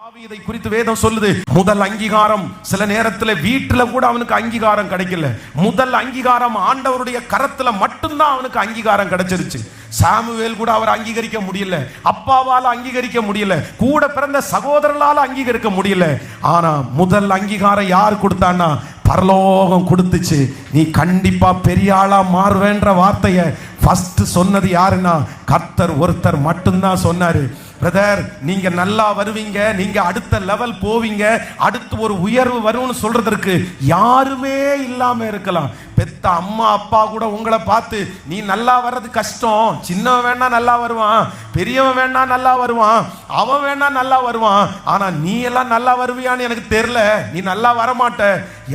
தாவீதை குறித்து வேதம் சொல்லுது, முதல் அங்கீகாரம் சில நேரத்துல வீட்டுல கூட அவனுக்கு அங்கீகாரம் கிடைக்கல. முதல் அங்கீகாரம் ஆண்டவருடைய கரத்துல மட்டும்தான் அவனுக்கு அங்கீகாரம் கிடைச்சிருச்சு. சாமுவேல் கூட அவர் அங்கீகரிக்க முடியல, அப்பாவால அங்கீகரிக்க முடியல, கூட பிறந்த சகோதரர்களால அங்கீகரிக்க முடியல. ஆனா முதல் அங்கீகாரம் யார் கொடுத்தான்னா பரலோகம் கொடுத்துச்சு. நீ கண்டிப்பா பெரிய ஆளா மாறுவேன்ற வார்த்தையை ஃபர்ஸ்ட் சொன்னது யாருன்னா கர்த்தர் ஒருத்தர் மட்டும்தான் சொன்னாரு. பிரதர், நீங்க நல்லா வருவீங்க, நீங்க அடுத்த லெவல் போவீங்க, அடுத்து ஒரு உயர்வு வரும்னு சொல்றதற்கு யாருமே இல்லாம இருக்கலாம். பெத்த அம்மா அப்பா கூட உங்களை பார்த்து நீ நல்லா வர்றது கஷ்டம், சின்னவன் வேணா நல்லா வருவான், பெரியவன் வேணா நல்லா வருவான், அவன் வேணா நல்லா வருவான், ஆனா நீ எல்லாம் நல்லா வருவியான்னு எனக்கு தெரியல, நீ நல்லா வரமாட்ட,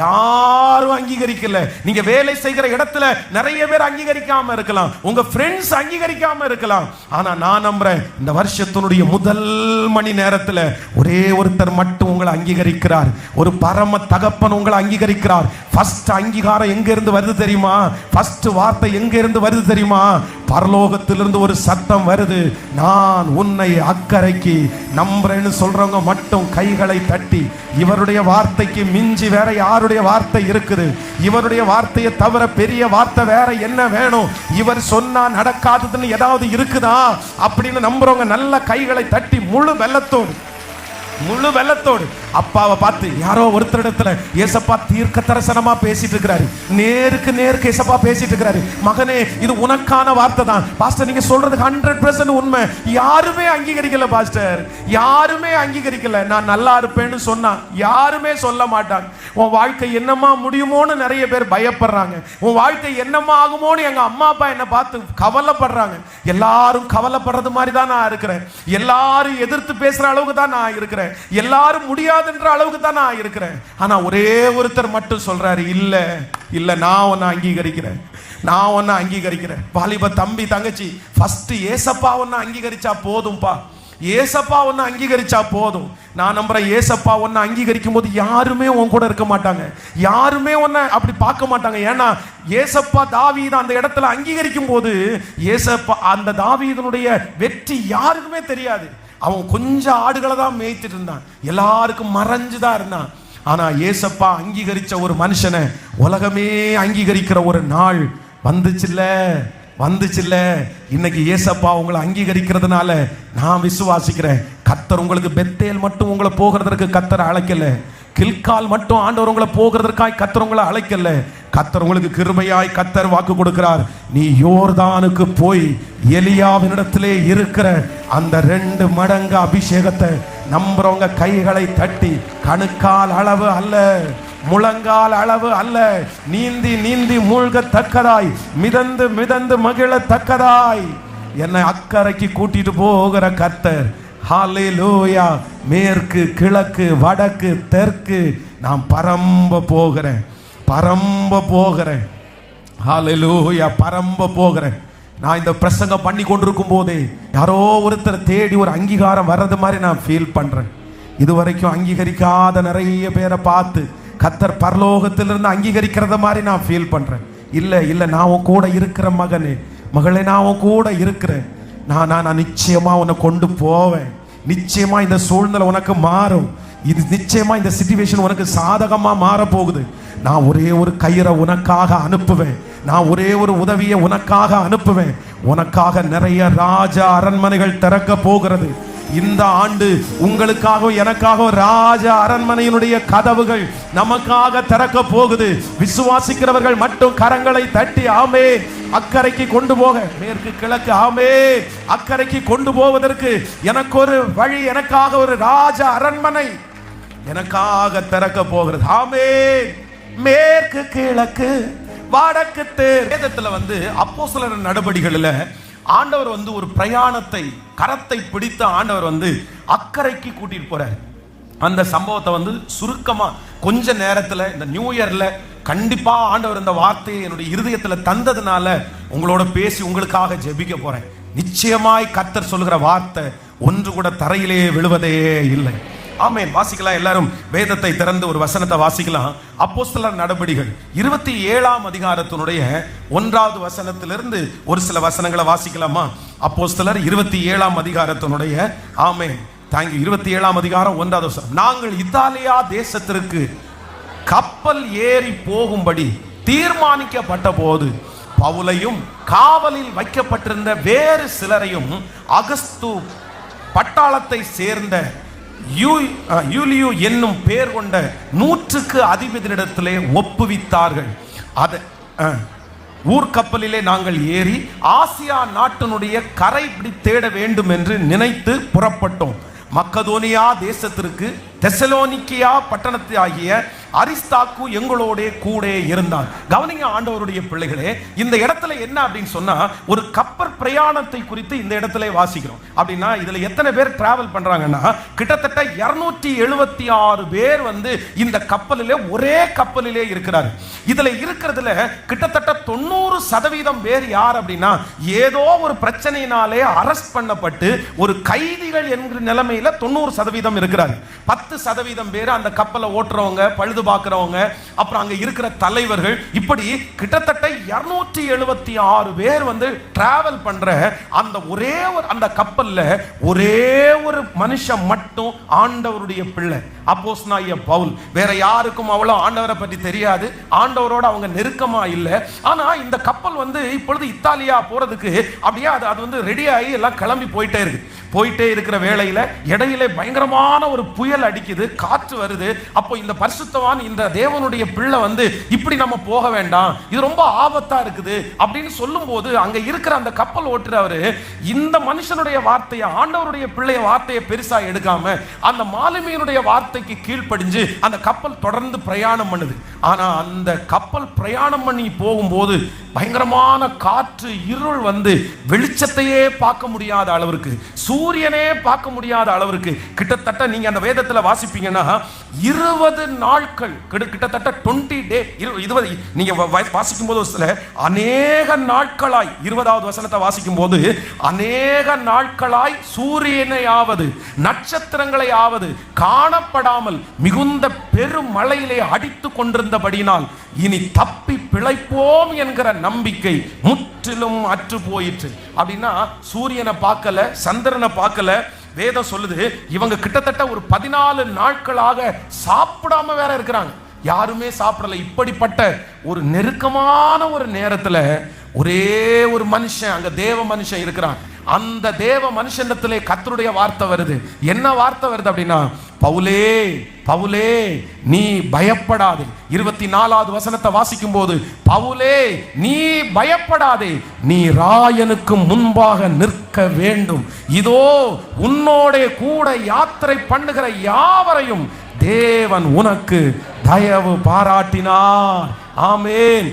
யாரும் அங்கீகரிக்கல. நீங்க வேலை செய்கிற இடத்துல நிறைய பேர் அங்கீகரிக்காம இருக்கலாம், உங்க ஃப்ரெண்ட்ஸ் அங்கீகரிக்காம இருக்கலாம். ஆனா நான் நம்புறேன் இந்த வருஷத்தினுடைய முதல் மணி நேரத்துல ஒரே ஒருத்தர் மட்டும் உங்களை அங்கீகரிக்கிறார். ஒரு பரம தகப்பன் உங்களை அங்கீகரிக்கிறார். ஃபர்ஸ்ட் அங்கீகாரம் எங்க இருந்து வருது தெரியுமா? ஃபர்ஸ்ட் வார்த்தை எங்க இருந்து வருது தெரியுமா? பரலோகத்திலிருந்து ஒரு சத்தம் வருது, நான் உன்னை அக்கறைக்கு நம்புறேன்னு சொல்றவங்க மட்டும் கைகளை தட்டி, இவருடைய வார்த்தைக்கு மிஞ்சி வேற யாருடைய வார்த்தை இருக்குது? இவருடைய வார்த்தையை தவிர பெரிய வார்த்தை வேற என்ன வேணும்? இவர் சொன்னா நடக்காததுன்னு ஏதாவது இருக்குதா அப்படின்னு நம்புறவங்க நல்ல கைகளை தட்டி முழு வெள்ளத்தோடு அப்பாவை பார்த்து யாரோ ஒருத்தரிடத்துல ஏசப்பா தீர்க்க தரிசனமா பேசிட்டு இருக்கிறாரு, நேருக்கு நேருக்கு ஏசப்பா பேசிட்டு இருக்கிறாரு. மகனே, இது உனக்கான வார்த்தை தான் பாஸ்டர், நீங்க சொல்றது 100% உண்மை. யாருமே அங்கீகரிக்கல பாஸ்டர், யாருமே அங்கீகரிக்கல. நான் நல்லா இருப்பேன்னு சொன்னா யாருமே சொல்ல மாட்டாங்க. உன் வாழ்க்கை என்னமா முடியுமோன்னு நிறைய பேர் பயப்படுறாங்க. உன் வாழ்க்கை என்னமா ஆகுமோன்னு எங்க அம்மா அப்பா என்ன பார்த்து கவலைப்படுறாங்க. எல்லாரும் கவலைப்படுறது மாதிரி தான் நான் இருக்கிறேன், எல்லாரும் எதிர்த்து பேசுற அளவுக்கு தான் நான் இருக்கிறேன், எல்லாரும் முடியாதுன்ற அளவுக்கு தான் நான் இருக்கிறேன். ஆனா ஒரே ஒருத்தர் மட்டும் சொல்றாரு, இல்ல இல்ல நான் உன்னை அங்கீகரிக்கிறேன், நான் உன்னை அங்கீகரிக்கிறேன். வாலிப தம்பி தங்கச்சி, ஃபர்ஸ்ட் ஏசப்பா உன்னை அங்கீகரிச்சா போதும்பா, ஏசப்பா உன்னை அங்கீகரிச்சா போதும். நான் நம்புறேன் ஏசப்பா உன்னை அங்கீகரிக்கும் போது யாருமே உன் கூட இருக்க மாட்டாங்க, யாருமே உன்னை அப்படி பார்க்க மாட்டாங்க. ஏன்னா ஏசப்பா தாவீதை அந்த இடத்துல அங்கீகரிக்கும் போது ஏசப்பா அந்த தாவீதனுடைய வெற்றி யாருக்குமே தெரியாது. அவன் கொஞ்சம் ஆடுகளை தான் மேய்த்துட்டு இருந்தான், எல்லாருக்கும் மறைஞ்சுதான் இருந்தான். ஆனா ஏசப்பா அங்கீகரிச்ச ஒரு மனுஷனை உலகமே அங்கீகரிக்கிற ஒரு நாள் வந்துச்சுல்ல. இன்னைக்கு ஏசப்பா உங்களை அங்கீகரிக்கிறதுனால நான் விசுவாசிக்கிறேன், கர்த்தர் உங்களுக்கு பெத்தேல் மட்டும் உங்களை போகிறதற்கு கர்த்தர் அழைக்கல, கில்கால் மட்டும் ஆண்டவர் உங்களை போகிறதற்காய் கர்த்தர் உங்களை அழைக்கல. கர்த்தர் உங்களுக்கு கிருபையாய் கர்த்தர் வாக்கு கொடுக்கிறார், நீ யோர்தானுக்கு போய் எலியாவினிடத்திலே இருக்கிற அந்த 2 மடங்கு அபிஷேகத்தை நம்புறவங்க கைகளை தட்டி, கணுக்கால் அளவு அல்ல, முழங்கால் அளவு அல்ல, நீந்தி நீந்தி மூழ்கத்தக்கதாய், மிதந்து மிதந்து மகிழத்தக்கதாய் என்னை அக்கறைக்கு கூட்டிட்டு போகிற கர்த்தர். ஹல்லேலூயா. மேற்கு கிழக்கு வடக்கு தெற்கு நான் பரம்ப போகிறேன். ஹல்லேலூயா, பரம்ப போகிறேன். நான் இந்த பிரசங்கம் பண்ணி கொண்டிருக்கும் போதே யாரோ ஒருத்தர் தேடி ஒரு அங்கீகாரம் வர்றது மாதிரி நான் ஃபீல் பண்றேன். இதுவரைக்கும் அங்கீகரிக்காத நிறைய பேரை பார்த்து கர்த்தர் பரலோகத்திலிருந்து அங்கீகரிக்கிறத மாதிரி நான் ஃபீல் பண்றேன். இல்ல நான் உன் கூட இருக்கிற மகனே மகளே, நான் உன் கூட இருக்கிறேன். நான் நிச்சயமா உன்னை கொண்டு போவேன். நிச்சயமா இந்த சூழ்நிலை உனக்கு மாறும். இது நிச்சயமா இந்த சிச்சுவேஷன் உனக்கு சாதகமா மாற போகுது. நான் ஒரே ஒரு கயிறை உனக்காக அனுப்புவேன், நான் ஒரே ஒரு உதவியை உனக்காக அனுப்புவேன். உனக்காக நிறைய ராஜ அரண்மனைகள் திறக்க போகிறது. இந்த ஆண்டு உங்களுக்காக எனக்காக ராஜ அரண்மனையினுடைய கதவுகள் நமக்காக திறக்க போகுது. விசுவாசிக்கிறவர்கள் மட்டும் கரங்களை தட்டி ஆமே அக்கறைக்கு கொண்டு போக, மேற்கு கிழக்கு ஆமே அக்கறைக்கு கொண்டு போவதற்கு எனக்கு ஒரு வழி, எனக்காக ஒரு ராஜ அரண்மனை எனக்காக திறக்க போகிறது. ஆமே. மேற்கு கிழக்கு வடக்கு தெற்கு. வேதத்துல அப்போஸ்தலர் நடபடிகளில் ஆண்டவர் ஒரு பிரயாணத்தை கரத்தை பிடித்த ஆண்டவர் அக்கறைக்கு கூட்டிட்டு போறாரு. அந்த சம்பவத்தை சுருக்கமா கொஞ்ச நேரத்துல இந்த நியூ இயர்ல கண்டிப்பா ஆண்டவர் இந்த வார்த்தையை என்னுடைய இருதயத்துல தந்ததுனால உங்களோட பேசி உங்களுக்காக ஜெபிக்க போறேன். நிச்சயமாய் கர்த்தர் சொல்லுகிற வார்த்தை ஒன்று கூட தரையிலே விழுவதே இல்லை. ஆமென். வாசிக்கலாம், எல்லாரும் வேதத்தை திறந்து ஒரு வசனத்தை வாசிக்கலாம். அப்போஸ்தலர் நடபடிகள் 27ஆம் அதிகாரத்தினுடைய 1வது வசனத்திலிருந்து ஒரு சில வசனங்களை வாசிக்கலாமா? அப்போஸ்தலர் 27ஆம் அதிகாரத்தினுடைய ஆமென் தாங்கி 27ஆம் அதிகாரம் 1வது வசனம். நாங்கள் இத்தாலியா தேசத்திற்கு கப்பல் ஏறி போகும்படி தீர்மானிக்கப்பட்ட போது பவுலையும் காவலில் வைக்கப்பட்டிருந்த வேறு சிலரையும் அகஸ்து பட்டாளத்தை சேர்ந்த யூலியு என்னும் பேர் கொண்ட 100க்கு அதிபதியிடத்திலே ஒப்புவித்தார்கள். அதை ஊர்க்கப்பலிலே நாங்கள் ஏறி ஆசியா நாட்டினுடைய கரை தேட வேண்டும் என்று நினைத்து புறப்பட்டோம். மக்கதோனியா தேசத்திற்கு தெசலோனிக்கியா பட்டணத்தை ஆகிய அரிஸ்தாக்கு எங்களோட கூட இருந்தான். கவனிங்க ஆண்டவருடைய பிள்ளைகளே, இந்த இடத்துல என்ன அப்படின்னு சொன்னா ஒரு கப்பல் பிரயாணத்தை குறித்து இந்த இடத்துல வாசிக்கிறோம். அப்படின்னா இதுல எத்தனை பேர் டிராவல் பண்றாங்கன்னா கிட்டத்தட்ட 276 பேர் இந்த கப்பலிலே ஒரே கப்பலிலே இருக்கிறார். இதுல இருக்கிறதுல கிட்டத்தட்ட 90% பேர் யார் அப்படின்னா ஏதோ ஒரு பிரச்சனையினாலே அரெஸ்ட் பண்ணப்பட்டு ஒரு கைதிகள் என்கிற நிலைமையில 90% இருக்கிறார். 10% பேர் அந்த கப்பலை ஓட்டுறவங்க, பழுது பார்க்கிறவங்க, அப்புறம் அங்க இருக்கிற தலைவர்கள், இப்படி கிட்டத்தட்ட 276 பேர் டிராவல் பண்ற அந்த ஒரே ஒரு அந்த கப்பல்ல ஒரே ஒரு மனுஷன் மட்டும் ஆண்டவருடைய பிள்ளை அப்போஸ்தலனாகிய பவுல். வேற யாருக்கும் அவ்வளவு ஆண்டவரை பற்றி தெரியாது, ஆண்டவரோட அவங்க நெருக்கமா இல்லை. ஆனா இந்த கப்பல் இப்பொழுது இத்தாலியா போறதுக்கு அப்படியே அது ரெடி ஆகி எல்லாம் கிளம்பி போயிட்டே இருக்கிற வேளையில இடையில பயங்கரமான ஒரு புயல் அடிக்குது, காற்று வருது. அப்போ இந்த பரிசுத்தவான் இந்த தேவனுடைய பிள்ளை இப்படி நம்ம போக வேண்டாம், இது ரொம்ப ஆபத்தா இருக்குது அப்படின்னு சொல்லும் போது அங்க இருக்கிற அந்த கப்பல் ஓட்டுறவரு இந்த மனுஷனுடைய வார்த்தையை, ஆண்டவருடைய பிள்ளைய வார்த்தையை பெருசா எடுக்காம அந்த மாலுமியினுடைய வார்த்தைக்கு கீழ்ப்படிஞ்சு அந்த கப்பல் தொடர்ந்து பிரயாணம் பண்ணுது. ஆனா அந்த கப்பல் பிரயாணம் பண்ணி போகும்போது பயங்கரமான காற்று, இருள் வெளிச்சத்தையே பார்க்க முடியாத அளவிற்கு, சூரியனே பார்க்க முடியாத அளவிற்கு, கிட்டத்தட்ட நீங்க அந்த வேதத்துல வாசிப்பீங்கன்னா 20 நாட்கள், கிட்டத்தட்ட 20 டே, 20 நீங்க வாசிக்கும் போது அநேக நாட்களாய் 20வது வசனத்தை வாசிக்கும் போது அநேக நாட்களாய் சூரியனையாவது நட்சத்திரங்களையாவது காணப்படாமல் மிகுந்த பெரும் மழையிலே அடித்து கொண்டிருந்தபடினால் இனி தப்பி பிழைப்போம் என்கிற நம்பிக்கை முற்றிலும் அற்று போயிற்று. அப்படின்னா சூரியனை பார்க்கல, சந்திரனை பார்க்கல. வேதம் சொல்லுது இவங்க கிட்டத்தட்ட ஒரு 14 நாட்களாக சாப்பிடாம வேற இருக்கிறாங்க, யாருமே சாப்பிடல. இப்படிப்பட்ட ஒரு நெருக்கமான ஒரு நேரத்துல ஒரே ஒரு மனுஷன், அங்க தேவ மனுஷன் இருக்கிறான். அந்த தேவ மனுஷனிடத்திலே கர்த்தருடைய வார்த்தை வருது. என்ன வார்த்தை வருது அப்படின்னா, பவுலே பவுலே நீ பயப்படாதே. 24வது வசனத்தை வாசிக்கும் போது, பவுலே நீ பயப்படாதே, நீ ராயனுக்கு முன்பாக நிற்க வேண்டும். இதோ உன்னோட கூட யாத்திரை பண்ணுகிற யாவரையும் தேவன் உனக்கு தயவு பாராட்டினார். ஆமென்.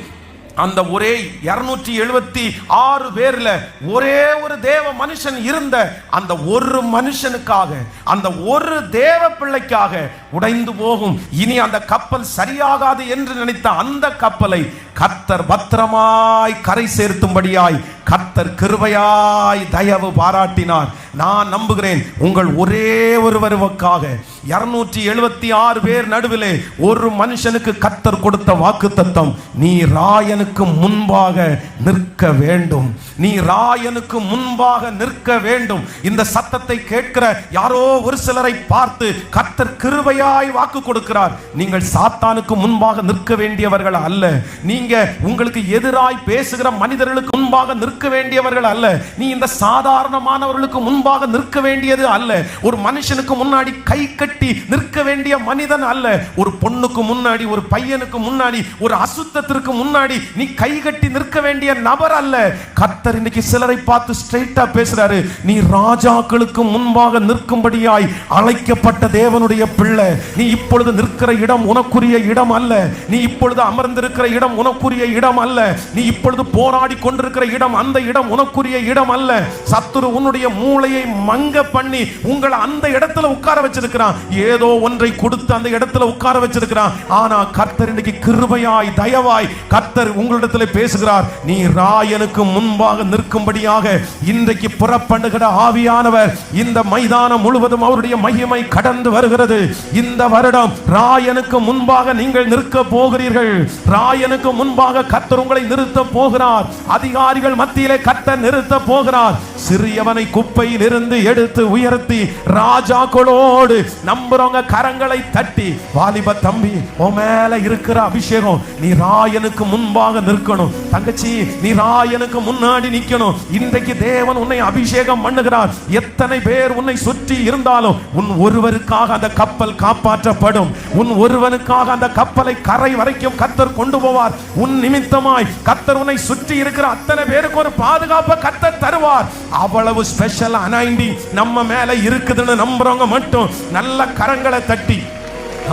அந்த ஒரே 276 பேர்ல ஒரே ஒரு தேவ மனுஷன் இருந்த அந்த ஒரு மனுஷனுக்காக, அந்த ஒரு தேவ பிள்ளைக்காக உடைந்து போகும் இனி அந்த கப்பல் சரியாகாது என்று நினைத்த அந்த கப்பலை கர்த்தர் பத்திரமாய் கரை சேர்த்தும்படியாய் கர்த்தர் கிருபையாய் தயவு பாராட்டினார். நான் நம்புகிறேன் உங்கள் ஒரே ஒருவருக்காக 276 பேர் நடுவிலே ஒரு மனுஷனுக்கு கர்த்தர் கொடுத்த வாக்குத்தத்தம், நீ ராயனுக்கு முன்பாக நிற்க வேண்டும், நீ ராயனுக்கு முன்பாக நிற்க வேண்டும். இந்த சத்தத்தை கேட்கிற யாரோ ஒரு சிலரை பார்த்து கர்த்தர் கிருபையாய் வாக்கு கொடுக்கிறார். நீங்கள் சாத்தானுக்கு முன்பாக நிற்க வேண்டியவர்கள் அல்ல, நீங்க உங்களுக்கு எதிராய் பேசுகிற மனிதர்களுக்கு முன்பாக நிற்க வேண்டியவர்கள் அல்ல, நீ இந்த சாதாரணமானவர்களுக்கு முன்பாக நிற்க வேண்டியது அல்ல, ஒரு மனுஷனுக்கு முன்னாடி கை கட்டி நிற்க வேண்டிய மனிதன் அல்ல, ஒரு பொண்ணுக்கு முன்னாடி, ஒரு பையனுக்கு முன்னாடி, ஒரு அசுத்தத்திற்கு முன்னாடி நீ கை கட்டி நிற்க வேண்டிய நபர் அல்ல. கர்த்தர் இன்னைக்கு சிலரை பார்த்து ஸ்ட்ரைட்டா பேசுறாரு, நீ ராஜாக்களுக்கு முன்பாக நிற்கும்படியாய் அழைக்கப்பட்ட தேவனுடைய பிள்ளை. நீ இப்பொழுது நிற்கிற இடம் உனக்குரிய இடம் அல்ல, நீ இப்பொழுது அமர்ந்திருக்கிற இடம் உனக்குரிய இடம் அல்ல, நீ இப்பொழுது போராடி கொண்டிருக்கிற இடம் அந்த இடம் உனக்குரிய இடம் அல்ல. சத்துரு உன்னுடைய மூளையை மங்க பண்ணி உங்களை அந்த இடத்துல உட்கார வச்சிருக்கிறான், ஏதோ ஒன்றை கொடுத்து அந்த இடத்துல உட்கார வச்சிருக்கிறான். ஆனா கர்த்தர் இன்னைக்கு கிருபையாய் தயவாய் கர்த்தர் உங்களிடத்தில் பேசுகிறார். நீ ராயனுக்கு முன்பாக நிற்கும்படியாக இன்றைக்கு புறப்படுகிற ஆவியானவர் இந்த மைதானம் முழுவதும் அவருடைய மகிமை கடந்து வருகிறது. இந்த வருடம் ராயனுக்கு முன்பாக நீங்கள் நிற்க போகிறீர்கள். ராயனுக்கு முன்பாக கர்த்தர் உங்களை நிறுத்த போகிறார். அதிகாரிகள் மத்தியிலே கர்த்தர் நிறுத்த போகிறார். சிறியவனை குப்பையில் இருந்து எடுத்து உயர்த்தி ராஜாக்களோடு நம்புறவங்க கரங்களை தட்டி, வாலிப தம்பி, உன் மேல இருக்கிற அபிஷேகம், நீ ராயனுக்கு முன்பாக நிற்கணும். தங்கச்சி, நீ ராயனுக்கு முன்னாடி நிக்கணும். இன்றைக்கு தேவன் உன்னை அபிஷேகம் பண்ணுகிறார். எத்தனை பேர் உன்னை சுற்றி இருந்தாலும் உன் ஒருவருக்காக அந்த கப்பல் காப்பாற்றப்படும். உன் ஒருவனுக்காக அந்த கப்பலை கரை வரைக்கும் கர்த்தர் கொண்டு போவார். உன் நிமித்தமாய் கர்த்தர் உன்னை சுற்றி இருக்கிற அத்தனை பேருக்கு ஒரு பாதுகாப்பை கர்த்தர் தருவார். அவ்வளவு ஸ்பெஷல் அனாயிண்டிங் நம்ம மேல இருக்குதுன்னு நம்புறவங்க மட்டும் நல்ல கரங்களை தட்டி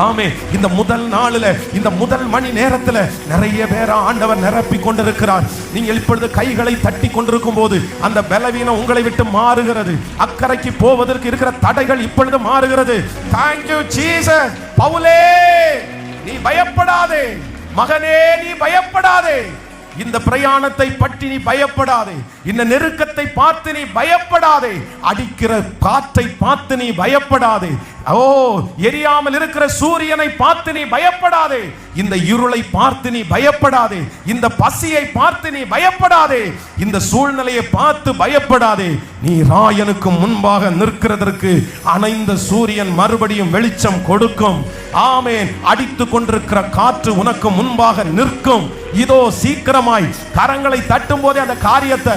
ஆமே. இந்த முதல் நாளில், இந்த முதல் மணி நேரத்தில் நிறைய பேர் ஆண்டவர் நிரப்பி கொண்டிருக்கிறார். நீங்கள் இப்பொழுது கைகளை தட்டி கொண்டிருக்கும் போது அந்த பலவீனம் உங்களை விட்டு மாறுகிறது. அக்கறைக்கு போவதற்கு இருக்கிற தடைகள் இப்பொழுது மாறுகிறது. Thank you Jesus. பவுலே, நீ பயப்படாதே. மகனே, நீ பயப்படாதே. இந்த பிரயாணத்தை பற்றி நீ பயப்படாதே. இந்த நெருக்கத்தை பார்த்து நீ பயப்படாதே. அடிக்கிற காற்றை பார்த்து நீ பயப்படாதே. ஓ, எரியாமல் இருக்கிற சூரியனை பார்த்து நீ பயப்படாதே. இந்த இருளை பார்த்து நீ பயப்படாதே. இந்த பசியை பார்த்து நீ பயப்படாதே. இந்த சூழ்நிலையை பார்த்து பயப்படாதே. நீ ராயனுக்கு முன்பாக நிற்கிறதற்கு அணைந்த சூரியன் மறுபடியும் வெளிச்சம் கொடுக்கும். ஆமென். அடித்துக் கொண்டிருக்கிற காற்று உனக்கு முன்பாக நிற்கும். இதோ சீக்கிரமாய் கரங்களை தட்டும் போதே அந்த காரியத்தை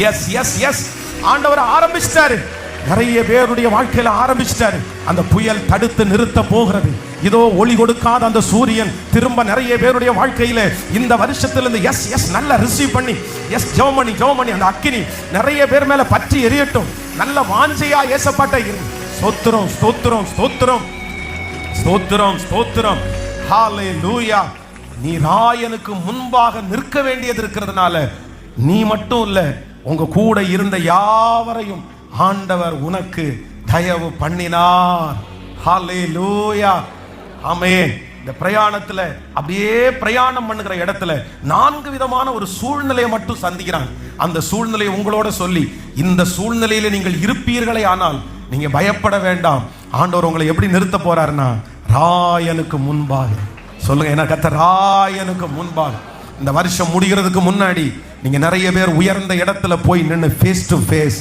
எஸ் எஸ் எஸ் ஆண்டவர் ஆரம்பிச்சிட்டாரு. நிறைய பேருடைய வாழ்க்கையில ஆரம்பிச்சிட்டாரு. அந்த புயல் தடுத்து நிறுத்த போகிறது. இதோ ஒளி கொடுக்காத அந்த சூரியன் திரும்ப நிறைய பேருடைய வாழ்க்கையில இந்த வருஷத்திலிருந்து எஸ் எஸ் நல்லா ரிசீவ் பண்ணி எஸ் ஜெபமணி அந்த அக்கினி நிறைய பேர் மேல பற்றி எரியட்டும். நல்ல வாஞ்சையா ஏசப்பட்ட ஸ்தோத்திரம் ஸ்தோத்திரம் ஸ்தோத்திரம் ஸ்தோத்திரம் ஸ்தோத்திரம். ஹல்லேலூயா. நீ ராயனுக்கு முன்பாக நிற்க வேண்டியது இருக்கிறதுனால நீ மட்டும் இல்ல, உங்க கூட இருந்த யாவரையும் ஆண்டவர் உனக்கு தயவு பண்ணினார். ஹல்லேலூயா. ஆமென். இந்த பிரயாணத்துல அப்படியே பிரயாணம் பண்ணுகிற இடத்துல 4 விதமான ஒரு சூழ்நிலையை மட்டும் சந்திக்கிறாங்க. அந்த சூழ்நிலையை உங்களோட சொல்லி, இந்த சூழ்நிலையில நீங்கள் இருப்பீர்களே ஆனால் நீங்க பயப்பட வேண்டாம். ஆண்டவர் உங்களை எப்படி நிறுத்த போறாருன்னா ராயனுக்கு முன்பாக. சொல்லுங்க, என்ன கர்த்தர் ராயனுக்கு முன்பாக. இந்த வருஷம் முடிகிறதுக்கு முன்னாடி நீங்க நிறைய பேர் உயர்ந்த இடத்துல போய் நின்று ஃபேஸ் டு ஃபேஸ்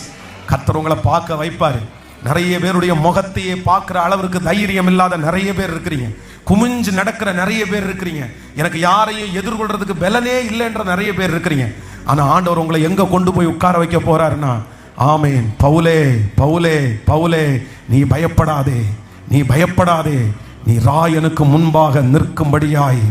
கர்த்தர் உங்களை பார்க்க வைப்பாரு. நிறைய பேருடைய முகத்தையே பார்க்குற அளவிற்கு தைரியம் இல்லாத நிறைய பேர் இருக்கிறீங்க. குமிஞ்சு நடக்கிற நிறைய பேர் இருக்கிறீங்க. எனக்கு யாரையும் எதிர்கொள்றதுக்கு பலனே இல்லைன்ற நிறைய பேர் இருக்கிறீங்க. ஆனா ஆண்டவர் உங்களை எங்க கொண்டு போய் உட்கார வைக்க போறாருன்னா, ஆமென், பவுலே பவுலே பவுலே, நீ பயப்படாதே, நீ பயப்படாதே. நீ ராயனுக்கு முன்பாக நிற்கும்படியாய்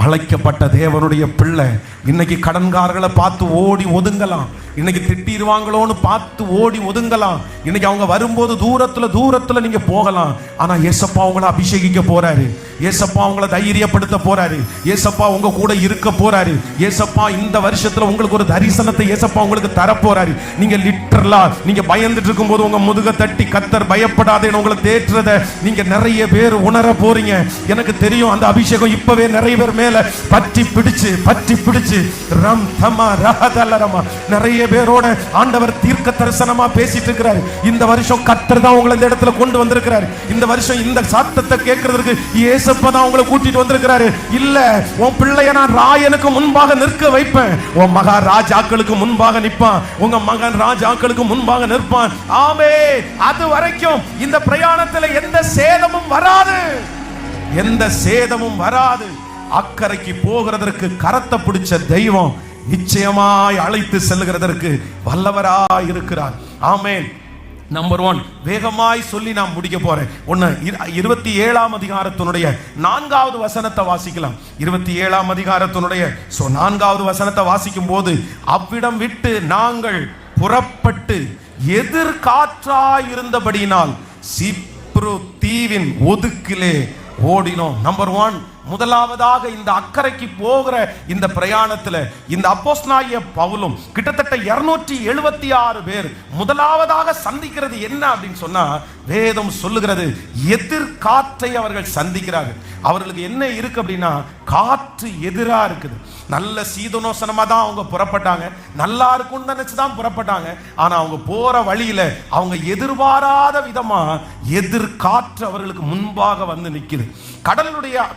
அழைக்கப்பட்ட தேவனுடைய பிள்ளை. இன்னைக்கு கடன்காரர்களை பார்த்து ஓடி ஒதுங்கலாம். இன்னைக்கு திட்டிடுவாங்களோன்னு பார்த்து ஓடி ஒதுங்கலாம். இன்னைக்கு அவங்க வரும்போது தூரத்துல நீங்க போகலாம். ஆனா ஏசப்பா உங்களை அபிஷேகிக்க போறாரு. ஏசப்பா உங்களை தைரியப்படுத்த போறாரு. ஏசப்பா உங்க கூட இருக்க போறாரு. ஏசப்பா இந்த வருஷத்துல உங்களுக்கு ஒரு தரிசனத்தை ஏசப்பா உங்களுக்கு தர போறாரு. நீங்க லிட்டரலா நீங்க பயந்துட்டு இருக்கும் போது உங்க முதுக தட்டி கர்த்தர் பயப்படாதேன்னு உங்களை தேற்றுறத நீங்க நிறைய பேர் உணர போறீங்க. எனக்கு தெரியும் அந்த அபிஷேகம் இப்பவே நிறைய பேர் மேல பற்றி பிடிச்சு ரம் தமா ரஹதலரமா நிறைய பேரோட ஆண்டவர் தீர்க்க தரிசனமா பேசிட்டு இருக்கிறாரு. இந்த வருஷம் கர்த்தர் தான் உங்களை இந்த இடத்துல கொண்டு வந்திருக்கிறாரு. இந்த வருஷம் இந்த சாத்தத்தை கேட்கறதுக்கு இயேசுப்பா தான் உங்களை கூட்டிட்டு வந்திருக்கிறாரு. இல்ல, உன் பிள்ளைய நான் ராயனுக்கு முன்பாக நிற்க வைப்பேன். உன் மகா ராஜாக்களுக்கு முன்பாக நிற்பான். உங்க மகன் ராஜாக்களுக்கு முன்பாக நிற்பான். ஆமென். அது வரைக்கும் இந்த பிரயாணத்துல எந்த சேதமும் வராது, எந்த சேதமும் வராது. அக்கறைக்கு போகிறதற்கு கரத்தை பிடிச்ச தெய்வம் நிச்சயமாய் அழைத்து செல்கிறதற்கு வல்லவராய் இருக்கிறார். ஆமென். நம்பர் 1 வேகமாய் சொல்லி நான் முடிக்க போறேன். 27ஆம் அதிகாரத்தினுடைய 4வது வசனத்தை வாசிக்கலாம். 27ஆம் அதிகாரத்தினுடைய 4வது வசனத்தை வாசிக்கும் போது, அவ்விடம் விட்டு நாங்கள் புறப்பட்டு எதிர்காற்றாய் இருந்தபடியினால் சிப்ரு தீவின் ஒதுக்கிலே ஓடினோம். நம்பர் 1, முதலாவதாக இந்த அக்கறைக்கு போகிற இந்த பிரயாணத்தில் இந்த அப்போஸ்தலனாகிய பவுலும் கிட்டத்தட்ட 276 பேர் முதலாவதாக சந்திக்கிறது என்ன அப்படின்னு சொன்னா, வேதம் சொல்லுகிறது எதிர்காற்றை அவர்கள் சந்திக்கிறார்கள். அவர்களுக்கு என்ன இருக்கு அப்படின்னா, காற்று எதிரா இருக்குது. நல்ல சீதனோசனமா தான் அவங்க புறப்பட்டாங்க, நல்லா இருக்கும்னு நினைச்சுதான் புறப்பட்டாங்க. ஆனா அவங்க போற வழியில அவங்க எதிர்பாராத விதமா எதிர்காற்று அவர்களுக்கு முன்பாக வந்து நிக்குது.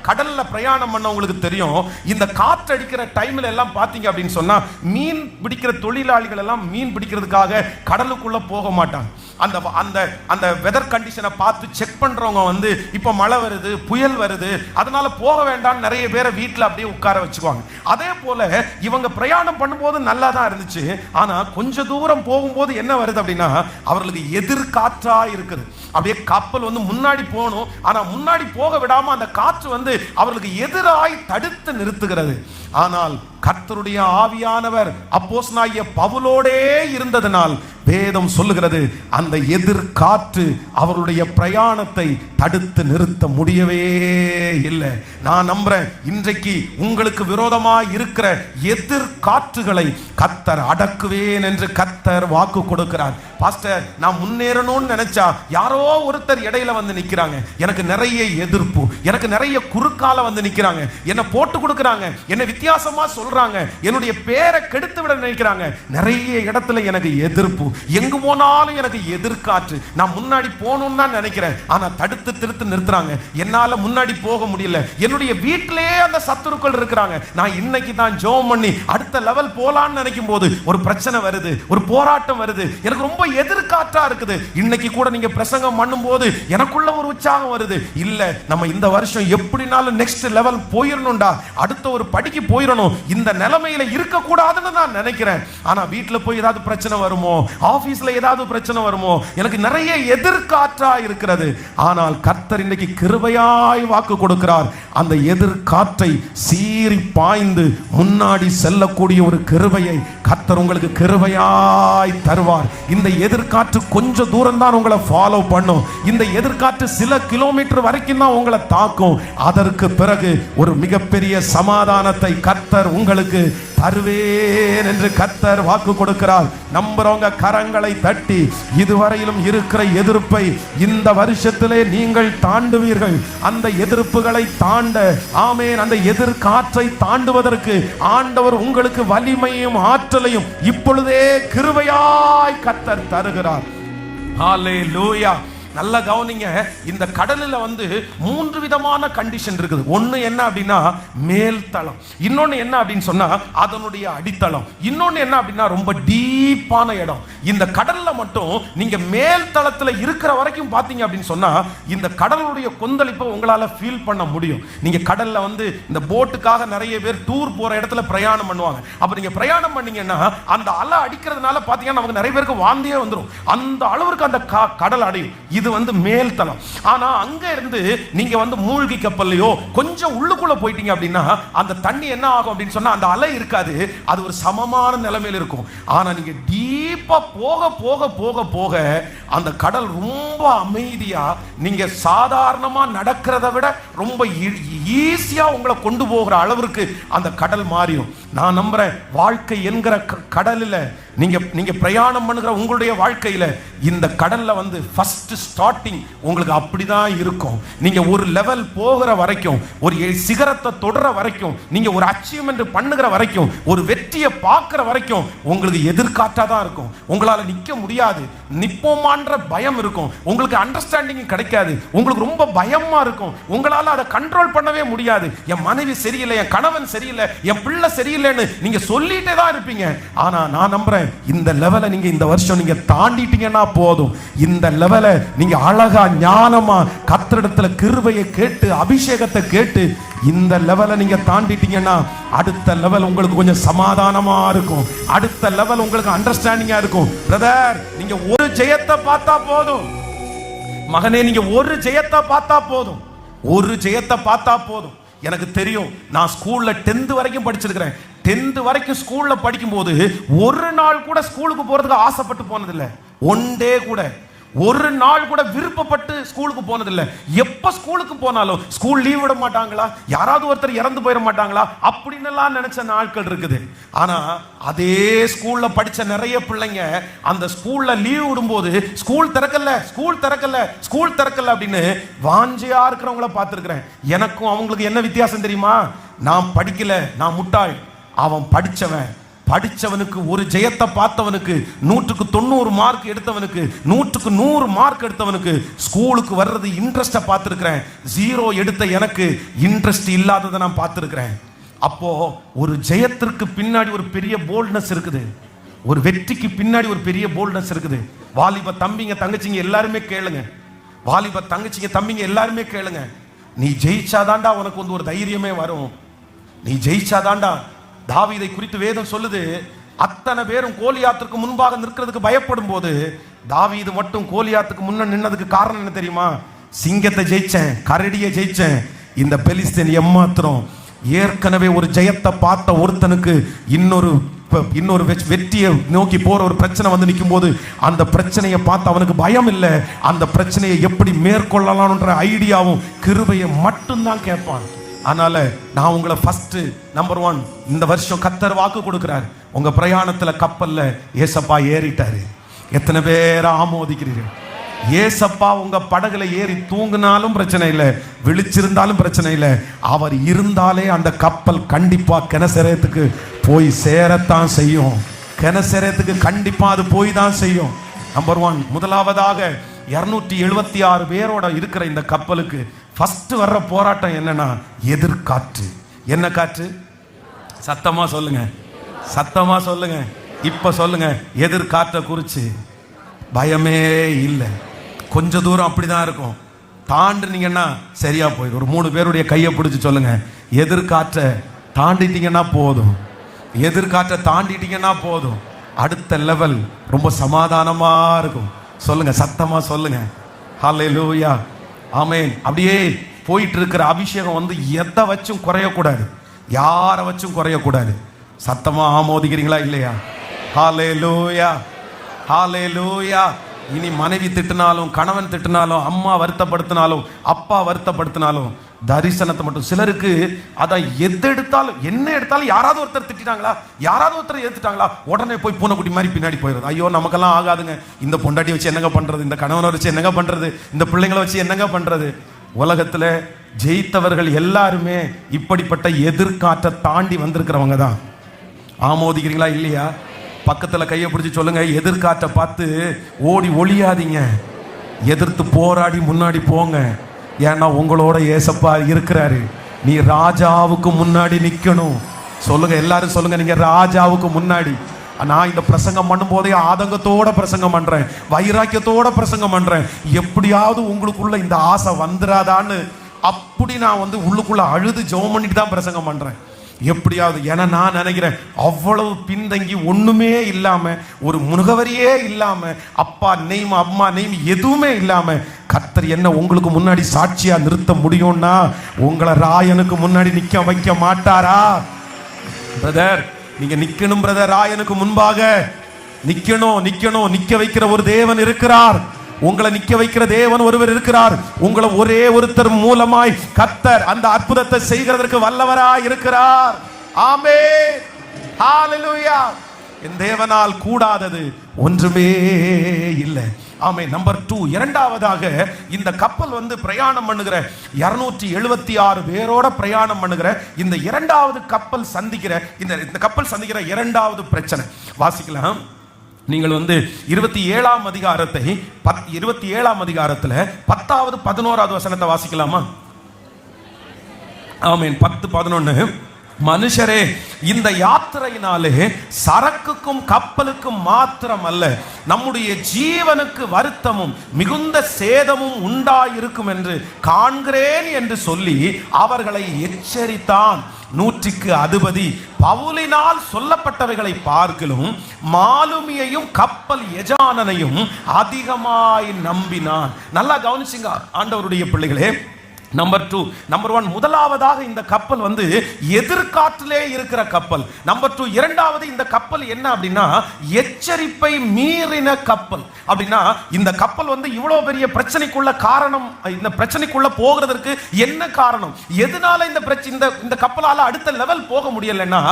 கடல்ல பிரயாணம் பண்ண உங்களுக்கு தெரியும், இந்த காற்று அடிக்கிற டைம்ல எல்லாம் பாத்தீங்க அப்படின்னு சொன்னா, மீன் பிடிக்கிற தொழிலாளிகள் எல்லாம் மீன் பிடிக்கிறதுக்காக கடலுக்குள்ள போக மாட்டாங்க. அந்த வெதர் கண்டிஷனை பார்த்து செக் பண்றவங்க வந்து இப்ப மழை வருது, புயல் வருது, அதனால போக வேண்டாம் நிறைய பேரை வீட்டுல அப்படியே உட்கார வச்சுக்குவாங்க. அதே போல இவங்க பிரயாணம் பண்ணும்போது நல்லா தான் இருந்துச்சு. ஆனா கொஞ்ச தூரம் போகும்போது என்ன வருது அப்படின்னா, அவர்களுக்கு எதிர்காற்றா இருக்குது. அப்படியே கப்பல் வந்து முன்னாடி போகணும், ஆனா முன்னாடி போக விடாம அந்த காற்று வந்து அவர்களுக்கு எதிராய் தடுத்து நிறுத்துகிறது. ஆனால் கர்த்தருடைய ஆவியானவர் அப்போஸ்தலனாகிய பவுலோடே இருந்ததனால் வேதம் சொல்லுகிறது, அந்த எதிர்காற்று அவருடைய பிரயாணத்தை தடுத்து நிறுத்த முடியவே இல்லை. நான் நம்புறேன், இன்றைக்கு உங்களுக்கு விரோதமாய் இருக்கிற எதிர்காற்றுகளை கர்த்தர் அடக்குவேன் என்று கர்த்தர் வாக்கு கொடுக்கிறார். பாஸ்டர், நான் முன்னேறணும்னு நினைச்சா யாரோ ஒருத்தர் இடையில வந்து நிக்கிறாங்க, எனக்கு நிறைய எதிர்ப்பு, எனக்கு நிறைய குறுக்கால வந்து நிக்கிறாங்க, என்ன போட்டு கொடுக்கறாங்க, என்ன வித்தியாசமா சொல்றாங்க, என்னுடைய பேரை கெடுத்து விட நினைக்கிறாங்க. நிறைய இடத்துல எனக்கு எதிர்ப்பு, எங்கு போனாலும் எனக்கு எதிர்காற்று. நான் முன்னாடி போகணும்னு தான் நினைக்கிறேன், ஆனா தடுத்து திருத்து நிறுத்துறாங்க, என்னால முன்னாடி போக முடியல. என்னுடைய வீட்டிலேயே அந்த சத்துருக்கள் இருக்கிறாங்க. நான் இன்னைக்கு தான் ஜெபம் பண்ணி அடுத்த லெவல் போலான்னு நினைக்கும் போது ஒரு பிரச்சனை வருது, ஒரு போராட்டம் வருது, எனக்கு ரொம்ப எதிர்காற்றா இருக்குது. இன்னைக்கு கூட நீங்க பிரசங்கம் பண்ணும் போது எனக்குள்ள ஒரு உற்சாகம் வருது, இல்ல நம்ம இந்த வருஷம் எப்படினாலும் நெக்ஸ்ட் லெவல் போயிடணும்டா, அடுத்த ஒரு படிக்கு போயிடணும், இந்த நிலைமையில இருக்க கூடாதுன்னு நான் நினைக்கிறேன். ஆனா வீட்டுல போய் ஏதாவது பிரச்சனை வருமோ, ஆபீஸ்ல ஏதாவது பிரச்சனை வருமோ, எனக்கு நிறைய எதிர்காற்றா இருக்கிறது. ஆனால் கர்த்தர் இன்னைக்கு கிருபையாய் வாக்கு கொடுக்கிறார், அந்த எதிர்காற்றை சீறி பாய்ந்து முன்னாடி செல்லக்கூடிய ஒரு கிருபையை கர்த்தர் உங்களுக்கு கிருபையாய் தருவார். இந்த எதிர்காற்று கொஞ்ச தூரம் தான் உங்களை ஃபாலோ பண்ணும். இந்த எதிர்காற்று சில கிலோமீட்டர் வரைக்கும் தான் உங்களை தாக்கும். அதற்கு பிறகு ஒரு மிகப்பெரிய சமாதானத்தை கர்த்தர் உங்களுக்கு தருவேன் என்று கர்த்தர் வாக்கு கொடுக்கிறார். நம்புறவங்க கரங்களை தட்டி, இதுவரையிலும் இருக்கிற எதிர்ப்பை இந்த வருஷத்திலே நீங்கள் தாண்டுவீர்கள். அந்த எதிர்ப்புகளை தாண்ட, ஆமென், அந்த எதிர்காற்றை தாண்டுவதற்கு ஆண்டவர் உங்களுக்கு வலிமையும் ஆற்றலையும் இப்பொழுதே கிருபையாய் கர்த்தர் தருகிறார். ஹல்லேலூயா. நல்ல கவனிங்க, இந்த கடலில் வந்து 3 விதமான கண்டிஷன் இருக்குது. ஒன்று என்ன அப்படின்னா மேல் தளம், இன்னொன்று என்ன அப்படின்னு சொன்னா அதனுடைய அடித்தளம், இன்னொன்று என்ன அப்படின்னா ரொம்ப டீப்பான இடம். இந்த கடல்ல மட்டும் நீங்க மேல் தளத்துல இருக்கிற வரைக்கும் பாத்தீங்க அப்படின்னு சொன்னா இந்த கடலுடைய கொந்தளிப்பை உங்களால ஃபீல் பண்ண முடியும். நீங்க கடல்ல வந்து இந்த போட்டுக்காக நிறைய பேர் டூர் போற இடத்துல பிரயாணம் பண்ணுவாங்க. அப்ப நீங்க பிரயாணம் பண்ணீங்கன்னா அந்த அலை அடிக்கிறதுனால பாத்தீங்கன்னா நமக்கு நிறைய பேருக்கு வாந்தியே வந்துடும், அந்த அளவுக்கு அந்த கடல் அடையும். இது வந்து மேல் தளம். ஆனா அங்க இருந்து நீங்க வந்து மூழ்கி கப்பல்லையோ கொஞ்சம் உள்ளுக்குள்ள போயிட்டீங்க அப்படின்னா அந்த தண்ணி என்ன ஆகும் அப்படின்னு சொன்னா அந்த அலை இருக்காது, அது ஒரு சமமான நிலைமையில் இருக்கும். ஆனா நீங்க டீப்பா போக போக போக போக அந்த கடல் ரொம்ப அமைதியா, நீங்க சாதாரணமா நடக்கிறத விட ரொம்ப ஈஸியா உங்களை கொண்டு போகிற அளவிற்கு அந்த கடல் மாறிடும். நான் நம்புறேன், வாழ்க்கை என்கிற கடலில் நீங்க பிரயாணம் பண்ணுகிற உங்களுடைய வாழ்க்கையில இந்த கடல்ல வந்து ஃபர்ஸ்ட் ஸ்டார்டிங் உங்களுக்கு அப்படிதான் இருக்கும். நீங்க ஒரு லெவல் போகிற வரைக்கும், ஒரு சிகரத்தை தொடர வரைக்கும், நீங்க ஒரு அச்சீவ்மெண்ட் பண்ணுகிற வரைக்கும், ஒரு வெற்றியை பார்க்கிற வரைக்கும் உங்களுக்கு எதிர்காற்றா தான் இருக்கும். உங்களால நிக்க முடியாது, நிப்போமான்ற பயம் இருக்கும், உங்களுக்கு அண்டர்ஸ்டாண்டிங் கிடைக்காது, உங்களுக்கு ரொம்ப பயமா இருக்கும், உங்களால அதை கண்ட்ரோல் பண்ணவே முடியாது. என் மனைவி சரியில்லை, என் கணவன் சரியில்லை, என் பிள்ளை சரியில்லைன்னு நீங்க சொல்லிட்டே தான் இருப்பீங்க. ஆனா நான் நம்புறேன், இந்த லெவலை நீங்க இந்த வருஷம் நீங்க தாண்டிட்டீங்கன்னா போதும். இந்த லெவலை நீங்க அழகா ஞானமா கர்த்தரிடத்துல கிருபையை கேட்டு அபிஷேகத்தை கேட்டு இந்த லெவலை நீங்க தாண்டிட்டீங்கன்னா அடுத்த லெவல் உங்களுக்கு கொஞ்சம் சமாதானமா இருக்கும், அடுத்த லெவல் உங்களுக்கு அண்டர்ஸ்டாண்டிங்கா இருக்கும். பிரதர், நீங்க ஒரு ஜெயத்தை பார்த்தா போதும், மகனே, நீங்க ஒரு ஜெயத்தை பார்த்தா போதும், ஒரு ஜெயத்தை பார்த்தா போதும். எனக்கு தெரியும், நான் ஸ்கூல்ல 10th வரைக்கும் படிச்சிருக்கிறேன். 10th வரைக்கும் ஸ்கூல்ல படிக்கும் போது ஒரு நாள் கூட ஸ்கூலுக்கு போறதுக்கு ஆசைப்பட்டு போனதில்லை. ஒன் டே கூட ஒரு நாள் கூட விருப்பப்பட்டு ஸ்கூலுக்கு போனதில்லை. எப்ப ஸ்கூலுக்கு போனாலும் ஸ்கூல் லீவ் விட மாட்டாங்களா, யாராவது ஒருத்தர் இறந்து போயிட மாட்டாங்களா அப்படின்னு எல்லாம் நினைச்ச நாட்கள் இருக்குது. ஆனா அதே ஸ்கூல்ல படிச்ச நிறைய பிள்ளைங்க அந்த ஸ்கூல்ல லீவ் விடும்போது ஸ்கூல் திறக்கல ஸ்கூல் திறக்கல ஸ்கூல் திறக்கல அப்படின்னு வாஞ்சியா இருக்கிறவங்கள பார்த்திருக்கிறேன். எனக்கும் அவங்களுக்கு என்ன வித்தியாசம் தெரியுமா? நான் படிக்கல, நான் முட்டாள், அவன் படிச்சவன். படிச்சவனுக்கு ஒரு ஜெயத்தை பார்த்தவனுக்கு, 100க்கு 90 மார்க் எடுத்தவனுக்கு, 100க்கு 100 மார்க் எடுத்தவனுக்கு ஸ்கூலுக்கு வர்றது இன்ட்ரெஸ்டை பார்த்துருக்கிறேன். 0 எடுத்த எனக்கு இன்ட்ரெஸ்ட் இல்லாததை நான் பார்த்துருக்கிறேன். அப்போ ஒரு ஜெயத்திற்கு பின்னாடி ஒரு பெரிய போல்ட்னஸ் இருக்குது, ஒரு வெற்றிக்கு பின்னாடி ஒரு பெரிய போல்ட்னஸ் இருக்குது. வாலிப தம்பிங்க தங்கச்சிங்க எல்லாருமே கேளுங்க, வாலிப தங்கச்சிங்க தம்பிங்க எல்லாருமே கேளுங்க. நீ ஜெயிச்சாதாண்டா உனக்கு வந்து ஒரு தைரியமே வரும். நீ ஜெயிச்சாதாண்டா. தாவீதை குறித்து வேதம் சொல்லுது, அத்தனை பேரும் கோலியாத்துக்கு முன்பாக நிற்கிறதுக்கு பயப்படும் போது தாவீது மட்டும் கோலியாத்துக்கு முன்ன நின்னதுக்கு காரணம் என்ன தெரியுமா? சிங்கத்தை ஜெயிச்சேன், கரடியை ஜெயிச்சேன், இந்த பெலிஸ்தீன் ஏமாத்திரம். ஏற்கனவே ஒரு ஜெயத்தை பார்த்த ஒருத்தனுக்கு இன்னொரு வெற்றியை நோக்கி போற ஒரு பிரச்சனை வந்து நிற்கும் போது அந்த பிரச்சனையை பார்த்து அவனுக்கு பயம் இல்லை, அந்த பிரச்சனையை எப்படி மேற்கொள்ளலாம்ன்ற ஐடியாவும் கிருபையை மட்டும்தான் கேட்பான். அதனால நான் உங்களை ஃபர்ஸ்ட் நம்பர் 1 இந்த வருஷம் கர்த்தர் வாக்கு கொடுக்கிறார், உங்க பிரயாணத்துல கப்பல்ல ஏசப்பா ஏறிட்டாரு. எத்தனை பேரை ஆமோதிக்கிறீர்கள்? ஏசப்பா உங்க படகுல ஏறி தூங்கினாலும் பிரச்சனை இல்லை, விழிச்சிருந்தாலும் பிரச்சனை இல்லை, அவர் இருந்தாலே அந்த கப்பல் கண்டிப்பா கெனசரேத்துக்கு போய் சேரத்தான் செய்யும். கெனசரேத்துக்கு கண்டிப்பா அது போய் தான் செய்யும். நம்பர் 1. முதலாவதாக 276 பேரோட இருக்கிற இந்த கப்பலுக்கு ஃபர்ஸ்ட் வர்ற போராட்டம் என்னன்னா எதிர்காற்று. என்ன காற்று? சத்தமா சொல்லுங்க, சத்தமா சொல்லுங்க, இப்ப சொல்லுங்க. எதிர்காற்றை குறிச்சு பயமே இல்லை. கொஞ்ச தூரம் அப்படிதான் இருக்கும், தாண்டினீங்கன்னா சரியா போயிடும். ஒரு 3 பேருடைய கையை பிடிச்சு சொல்லுங்க, எதிர்காற்றை தாண்டிட்டீங்கன்னா போதும், எதிர்காற்றை தாண்டிட்டீங்கன்னா போதும், அடுத்த லெவல் ரொம்ப சமாதானமா இருக்கும். சொல்லுங்க, சத்தமா சொல்லுங்க. ஹல்லேலூயா, ஆமென். அப்படியே போயிட்டு இருக்கிற அபிஷேகம் வந்து எதை வச்சும் குறையக்கூடாது, யாரை வச்சும் குறையக்கூடாது. சத்தமா ஆமோதிக்கிறீங்களா இல்லையா? ஹல்லேலூயா, ஹல்லேலூயா. இனி மனைவி திட்டினாலும், கணவன் திட்டினாலும், அம்மா வருத்தப்படுத்தினாலும், அப்பா வருத்தப்படுத்தினாலும் தரிசனத்தை மட்டும். சிலருக்கு அதான் எது எடுத்தாலும், என்ன எடுத்தாலும் யாராவது ஒருத்தர் திட்டாங்களா, யாராவது ஒருத்தர் ஏத்துட்டாங்களா, உடனே போய் பூனைக்குட்டி மாதிரி பின்னாடி போயிடுது. ஐயோ நமக்கெல்லாம் ஆகாதுங்க, இந்த பொண்டாட்டி வச்சு என்னங்க பண்றது, இந்த கணவனை வச்சு என்னங்க பண்றது, இந்த பிள்ளைங்களை வச்சு என்னங்க பண்றது. உலகத்துல ஜெயித்தவர்கள் எல்லாருமே இப்படிப்பட்ட எதிர்காற்றை தாண்டி வந்திருக்கிறவங்க தான். ஆமோதிக்கிறீங்களா இல்லையா? பக்கத்துல கையை பிடிச்சி சொல்லுங்க, எதிர்காற்றை பார்த்து ஓடி ஒளியாதீங்க, எதிர்த்து போராடி முன்னாடி போங்க. ஏன்னா உங்களோட ஏசப்பா இருக்கிறாரு. நீ ராஜாவுக்கு முன்னாடி நிக்கணும். சொல்லுங்க, எல்லாரும் சொல்லுங்க, நீங்க ராஜாவுக்கு முன்னாடி. நான் இந்த பிரசங்கம் பண்ணும் போதே ஆதங்கத்தோட பிரசங்கம் பண்றேன், வைராக்கியத்தோட பிரசங்கம் பண்றேன். எப்படியாவது உங்களுக்குள்ள இந்த ஆசை வந்துராதான்னு அப்படி நான் வந்து உள்ளுக்குள்ள அழுது ஜெபம் பண்ணிட்டு தான் பிரசங்கம் பண்றேன். எப்படியாவது, ஏன்னா நான் நினைக்கிறேன், அவ்வளவு பின்தங்கி ஒண்ணுமே இல்லாம, ஒரு முகவரியே இல்லாம, அப்பா நெய்ம் அம்மா நெய்ம் எதுவுமே இல்லாம கர்த்தர் என்ன உங்களுக்கு முன்னாடி சாட்சியா நிறுத்த முடியும்னா உங்களை ராயனுக்கு முன்னாடி நிக்க வைக்க மாட்டாரா? பிரதர், நீங்க நிக்கணும் பிரதர், ராயனுக்கு முன்பாக நிக்கணும், நிக்கணும். நிக்க வைக்கிற ஒரு தேவன் இருக்கிறார், உங்களை நிக்க வைக்கிற தேவன் ஒருவர் இருக்கிறார். உங்களை ஒரே ஒருத்தர் மூலமாய் கர்த்தர் அந்த அற்புதத்தை செய்கிறதற்கு வல்லவராய் இருக்கிறார். ஆமென், ஹalleluya. என் தேவனால் கூடாதது ஒன்றுமே இல்லை. ஆமென். நம்பர் 2, இரண்டாவதாக இந்த கப்பல் வந்து பிரயாணம் பண்ணுகிற 276 பேரோட பிரயாணம் பண்ணுகிற இந்த இரண்டாவது கப்பல் சந்திக்கிற இந்த கப்பல் சந்திக்கிற இரண்டாவது பிரச்சனை வாசிக்கலாம். நீங்கள் வந்து 27ஆம் அதிகாரத்தை 27ஆம் அதிகாரத்துல 10வது 11வது வசனத்தை வாசிக்கலாமா? ஆமென். 10, 11. மனுஷரே, இந்த யாத்திரையினாலே சரக்குக்கும் கப்பலுக்கும் மாத்திரம் அல்ல, நம்முடைய ஜீவனுக்கு வருத்தமும் மிகுந்த சேதமும் உண்டாயிருக்கும் என்று காண்கிறேன் என்று சொல்லி அவர்களை எச்சரித்தான். 100க்கு அதிபதி பவுலினால் சொல்லப்பட்டவைகளை பார்க்கிலும் மாலுமியையும் கப்பல் எஜமானனையும் அதிகமாய் நம்பினான். நல்லா கவனிச்சுங்க ஆண்டவருடைய பிள்ளைகளே, நம்பர் 1 முதலாவதாக இந்த கப்பல் வந்து எதிர்காற்றிலே இருக்கிற கப்பல். நம்பர் 2 இரண்டாவது இந்த கப்பல் என்ன அப்படின்னா எச்சரிப்பை மீறின கப்பல். அப்படின்னா இந்த கப்பல் வந்து இவ்வளவு பெரிய பிரச்சனைக்குள்ள காரணம், இந்த பிரச்சனைக்குள்ள போகிறதுக்கு என்ன காரணம், எதனால இந்த கப்பலால அடுத்த லெவல் போக முடியலன்னா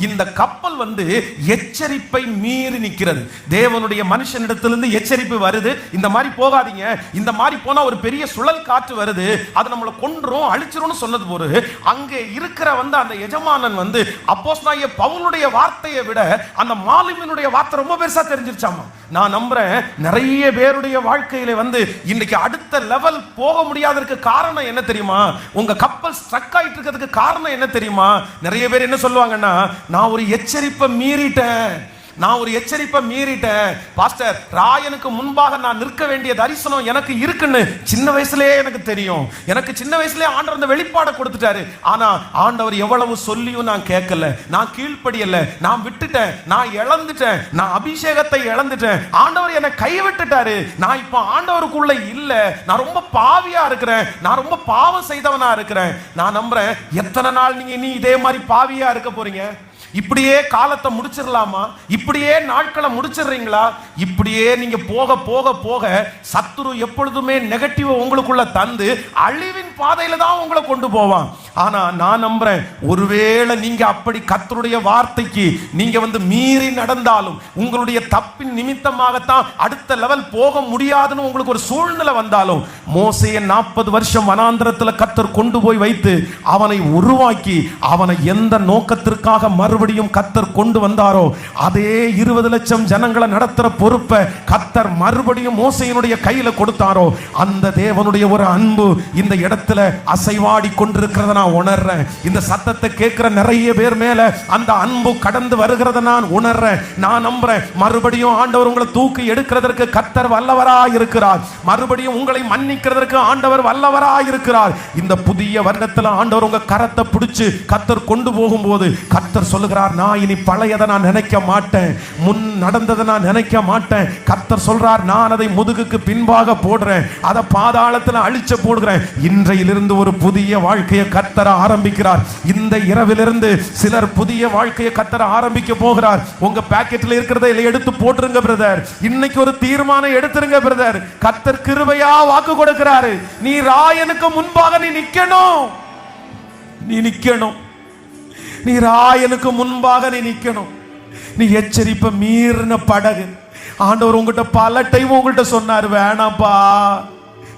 இந்த கப்பல் வந்து எச்சரிப்பை மீறி நிற்கிறது. தேவனுடைய மனுஷனிடத்திலிருந்து எச்சரிப்பு வருது, இந்த மாதிரி போகாதீங்க, இந்த மாதிரி போனா ஒரு பெரிய சுழல் காற்று வருது, அது நம்மளை கொன்றும் அழிச்சிரும் சொன்னது போது அங்கே இருக்கிற வந்து அந்த எஜமானன் வந்து அப்போஸ்தலனாகிய பவுலுடைய வார்த்தையை விட அந்த மாலுமியினுடைய வார்த்தை ரொம்ப பெருசா தெரிஞ்சிருச்சாமா. நான் நம்புறேன் நிறைய பேருடைய வாழ்க்கையில வந்து இன்னைக்கு அடுத்த லெவல் போக முடியாததுக்கு காரணம் என்ன தெரியுமா? உங்க கப்பல் ஸ்ட்ரக் ஆயிட்டு இருக்கிறதுக்கு காரணம் என்ன தெரியுமா? நிறைய பேர் என்ன சொல்லுவாங்கன்னா, நான் ஒரு எச்சரிப்பை மீறிட்டேன் பாஸ்டர், ராயனுக்கு முன்பாக நான் நிற்க வேண்டிய தரிசனம் எனக்கு இருக்குன்னு சின்ன வயசுலயே எனக்கு தெரியும். எனக்கு சின்ன வயசுலயே ஆண்டவர் அந்த வெளிப்பாடை கொடுத்துட்டாரு. ஆனா ஆண்டவர் எவ்வளவு சொல்லியும் நான் கேட்கல, நான் கீழ்ப்படியல, நான் விட்டுட்டேன், நான் இழந்துட்டேன், நான் அபிஷேகத்தை இழந்துட்டேன், ஆண்டவர் என்னை கைவிட்டுட்டாரு, நான் இப்ப ஆண்டவருக்குள்ள இல்ல, நான் ரொம்ப பாவியா இருக்கிறேன், நான் ரொம்ப பாவம் செய்தவனா இருக்கிறேன். நான் நம்புறேன் எத்தனை நாள் நீங்க இனி இதே மாதிரி பாவியா இருக்க போறீங்க? இப்படியே காலத்தை முடிச்சிடலாமா? இப்படியே நாட்களை முடிச்சிடுறீங்களா? இப்படியே நீங்க போக போக போக சத்துரு எப்பொழுதுமே நெகட்டிவ் உங்களுக்குள்ள தந்து அழிவின் பாதையில தான் உங்களை கொண்டு போவான். ஆனா நான் நம்புறேன் ஒருவேளை நீங்க அப்படி கர்த்தருடைய வார்த்தைக்கு நீங்க வந்து மீறி நடந்தாலும் உங்களுடைய தப்பின் நிமித்தமாகத்தான் அடுத்த லெவல் போக முடியாதுன்னு உங்களுக்கு ஒரு சூழ்நிலை வந்தாலும், மோசேயை 40 வருஷம் வனாந்திரத்தில் கர்த்தர் கொண்டு போய் வைத்து அவனை உருவாக்கி அவனை எந்த நோக்கத்திற்காக மறுபடியும் கர்த்தர் கொண்டு வந்தாரோ அதே 20 லட்சம் ஜனங்களை நடத்துற பொறுப்பை கர்த்தர் மறுபடியும் மோசேயினுடைய கையில கொடுத்தாரோ, அந்த தேவனுடைய ஒரு அன்பு இந்த இடத்துல அசைவாடி கொண்டிருக்கிறத நான் உணர்றேன். இந்த சத்தத்தை கேட்கிற நிறைய பேர் மேல அந்த அன்பு கடந்து வருகிறத நான் உணர்றேன். நான் நம்புறேன் மறுபடியும் ஆண்டவர் உங்களை தூக்கி எடுக்கிறதற்கு கர்த்தர் வல்லவராய் இருக்கிறார். மறுபடியும் உங்களை மன்னிக்கிறதற்கு ஆண்டவர் வல்லவராய் இருக்கிறார். இந்த புதிய வருடத்துல ஆண்டவர் உங்க கரத்தை பிடிச்சு கர்த்தர் கொண்டு போகும்போது கர்த்தர் சொல்லுகிறார், நான் இனி பழையதை நான் நினைக்க மாட்டேன், முன் நடந்ததை நான் நினைக்க மாட்டேன். கர்த்தர் சொல்றார், நான் அதை முதுகுக்கு பின்பாக போடுறேன், அதை பாதாளத்தில் அழிச்சு போடுகிறேன். இன்றையிலிருந்து ஒரு புதிய வாழ்க்கையை கர்த்தர் ஆரம்பிக்கிறார். இந்த இரவிலிருந்து சிலர் புதிய வாழ்க்கையை கர்த்தர் ஆரம்பிக்க போகிறார். உங்க பாக்கெட்ல இருக்கிறதை எடுத்து போட்டுருங்க பிரதர். இன்னைக்கு ஒரு தீர்மானம் எடுத்துருங்க பிரதர். கர்த்தர் கிருபையா வாக்கு கொடுக்கிறாரு, நீ ராயனுக்கு முன்பாக நீ நிக்கணும், நீ ராயனுக்கு முன்பாக நீ நிக்கணும். நீ எச்சரிப்பை மீறின படகு. ஆண்டவர் உங்ககிட்ட பல டைம் உங்கள்கிட்ட சொன்னார், வேணாப்பா,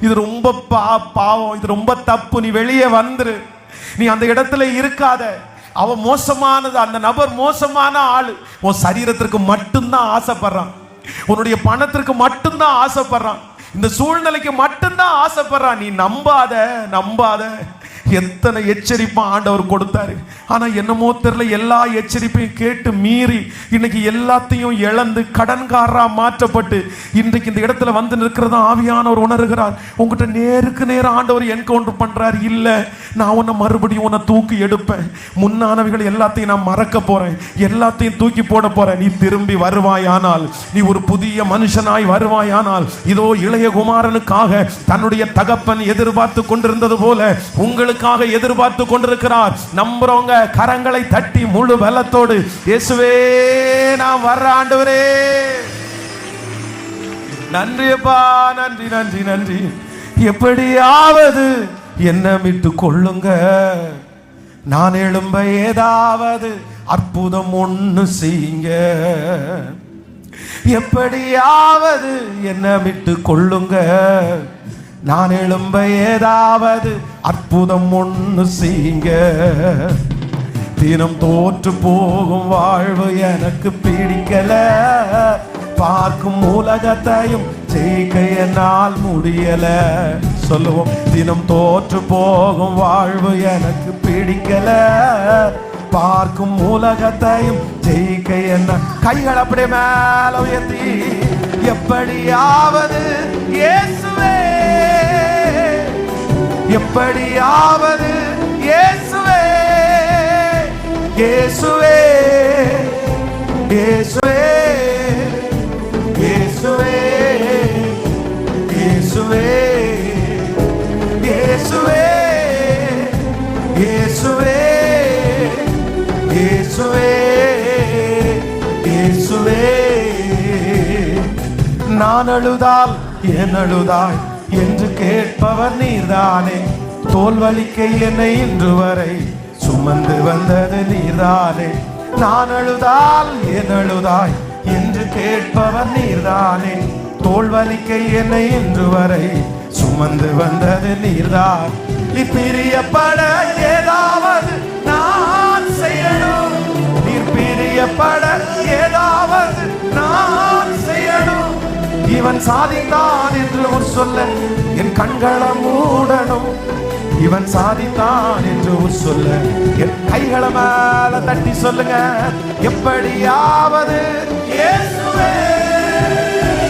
இது ரொம்ப பாவம், இது ரொம்ப தப்பு, நீ வெளியே வந்துரு, நீ அந்த இடத்துல இருக்காத, அவன் மோசமானது, அந்த நபர் மோசமான ஆளு, உன் சரீரத்திற்கு மட்டும்தான் ஆசைப்படுறான், உன்னுடைய பணத்திற்கு மட்டும்தான் ஆசைப்படுறான், இந்த சூழ்நிலைக்கு மட்டும்தான் ஆசைப்படுறான், நீ நம்பாத. எத்தனை எச்சரிப்பா ஆண்டவர் கொடுத்தாரு. ஆனா என்னமோ தெரியல, எல்லா எச்சரிப்பையும் கேட்டு மீறி இன்னைக்கு எல்லாத்தையும் இழந்து கடன்காரா மாற்றப்பட்டு இன்றைக்கு இந்த இடத்துல வந்து நிற்கிறதா ஆவியானவர் உணர்கிறார். உங்ககிட்ட நேருக்கு நேரம் ஆண்டவர் என்கவுண்டர் பண்றாரு. இல்ல, நான் உன்னை மறுபடியும் உன்னை தூக்கி எடுப்பேன், முன்னானவைகள் எல்லாத்தையும் நான் மறக்க போறேன், எல்லாத்தையும் தூக்கி போட போறேன். நீ திரும்பி வருவாயானால், நீ ஒரு புதிய மனுஷனாய் வருவாயானால், இதோ இளைய குமாரனுக்காக தன்னுடைய தகப்பன் எதிர்பார்த்து கொண்டிருந்தது போல உங்களுக்கு எதிர்பார்த்து கொண்டிருக்கிறார். நம்புறவங்க கரங்களை தட்டி முழு பலத்தோடு, இயேசுவே நான் வர்ற ஆண்டவரே, நன்றியப்பா, நன்றி. எப்படியாவது என்ன விட்டு கொள்ளுங்க, நான் எழும்ப ஏதாவது அற்புதம் ஒண்ணு செய்யுங்க, எப்படியாவது என்ன விட்டு கொள்ளுங்க, நான் எழும்ப ஏதாவது அற்புதம் ஒண்ணு செய்யுங்க. தினம் தோற்று போகும் வாழ்வு எனக்கு பிடிக்கல, பார்க்கும் உலகத்தையும் ஜெயிக்க என்னால் முடியல. சொல்லுவோம், தினம் தோற்று போகும் வாழ்வு எனக்கு பிடிக்கல, பார்க்கும் உலகத்தையும் ஜெயிக்க என்ன. கைகள் அப்படியே மேல உயர்த்தி, எப்படியாவது இயேசுவே, எப்படியாவது இயேசுவே, இயேசுவே, இயேசுவே, இயேசுவே, இயேசுவே, இயேசுவே, இயேசுவே இயேசுவே இயேசுவே. நான் அழுதால் என் அழுதாய் என்று கேட்பவர் நீர்தானே. தோல்வலிக்க என்னை இன்று வரை சுமந்து வந்தது நீர்தானே. நான் அழுதால் என் அழுதாய் என்று கேட்பவர் நீர்தானே. தோல்வலிக்க என்னை இன்று வரை சுமந்து வந்தது நீர்தான். பிரியப்பட ஏதாவது நான் செய்யணும். நீர் பிரியப்பட ஏதாவது நான் செய்யணும். இவன் சாதித்தான் என்று ஒரு சொல்ல என் கண்களை மூடணும். இவன் சாதித்தான் என்று ஒரு சொல்ல என் கைகளை மேல தட்டி சொல்லுங்க. எப்படியாவது இயேசுவே,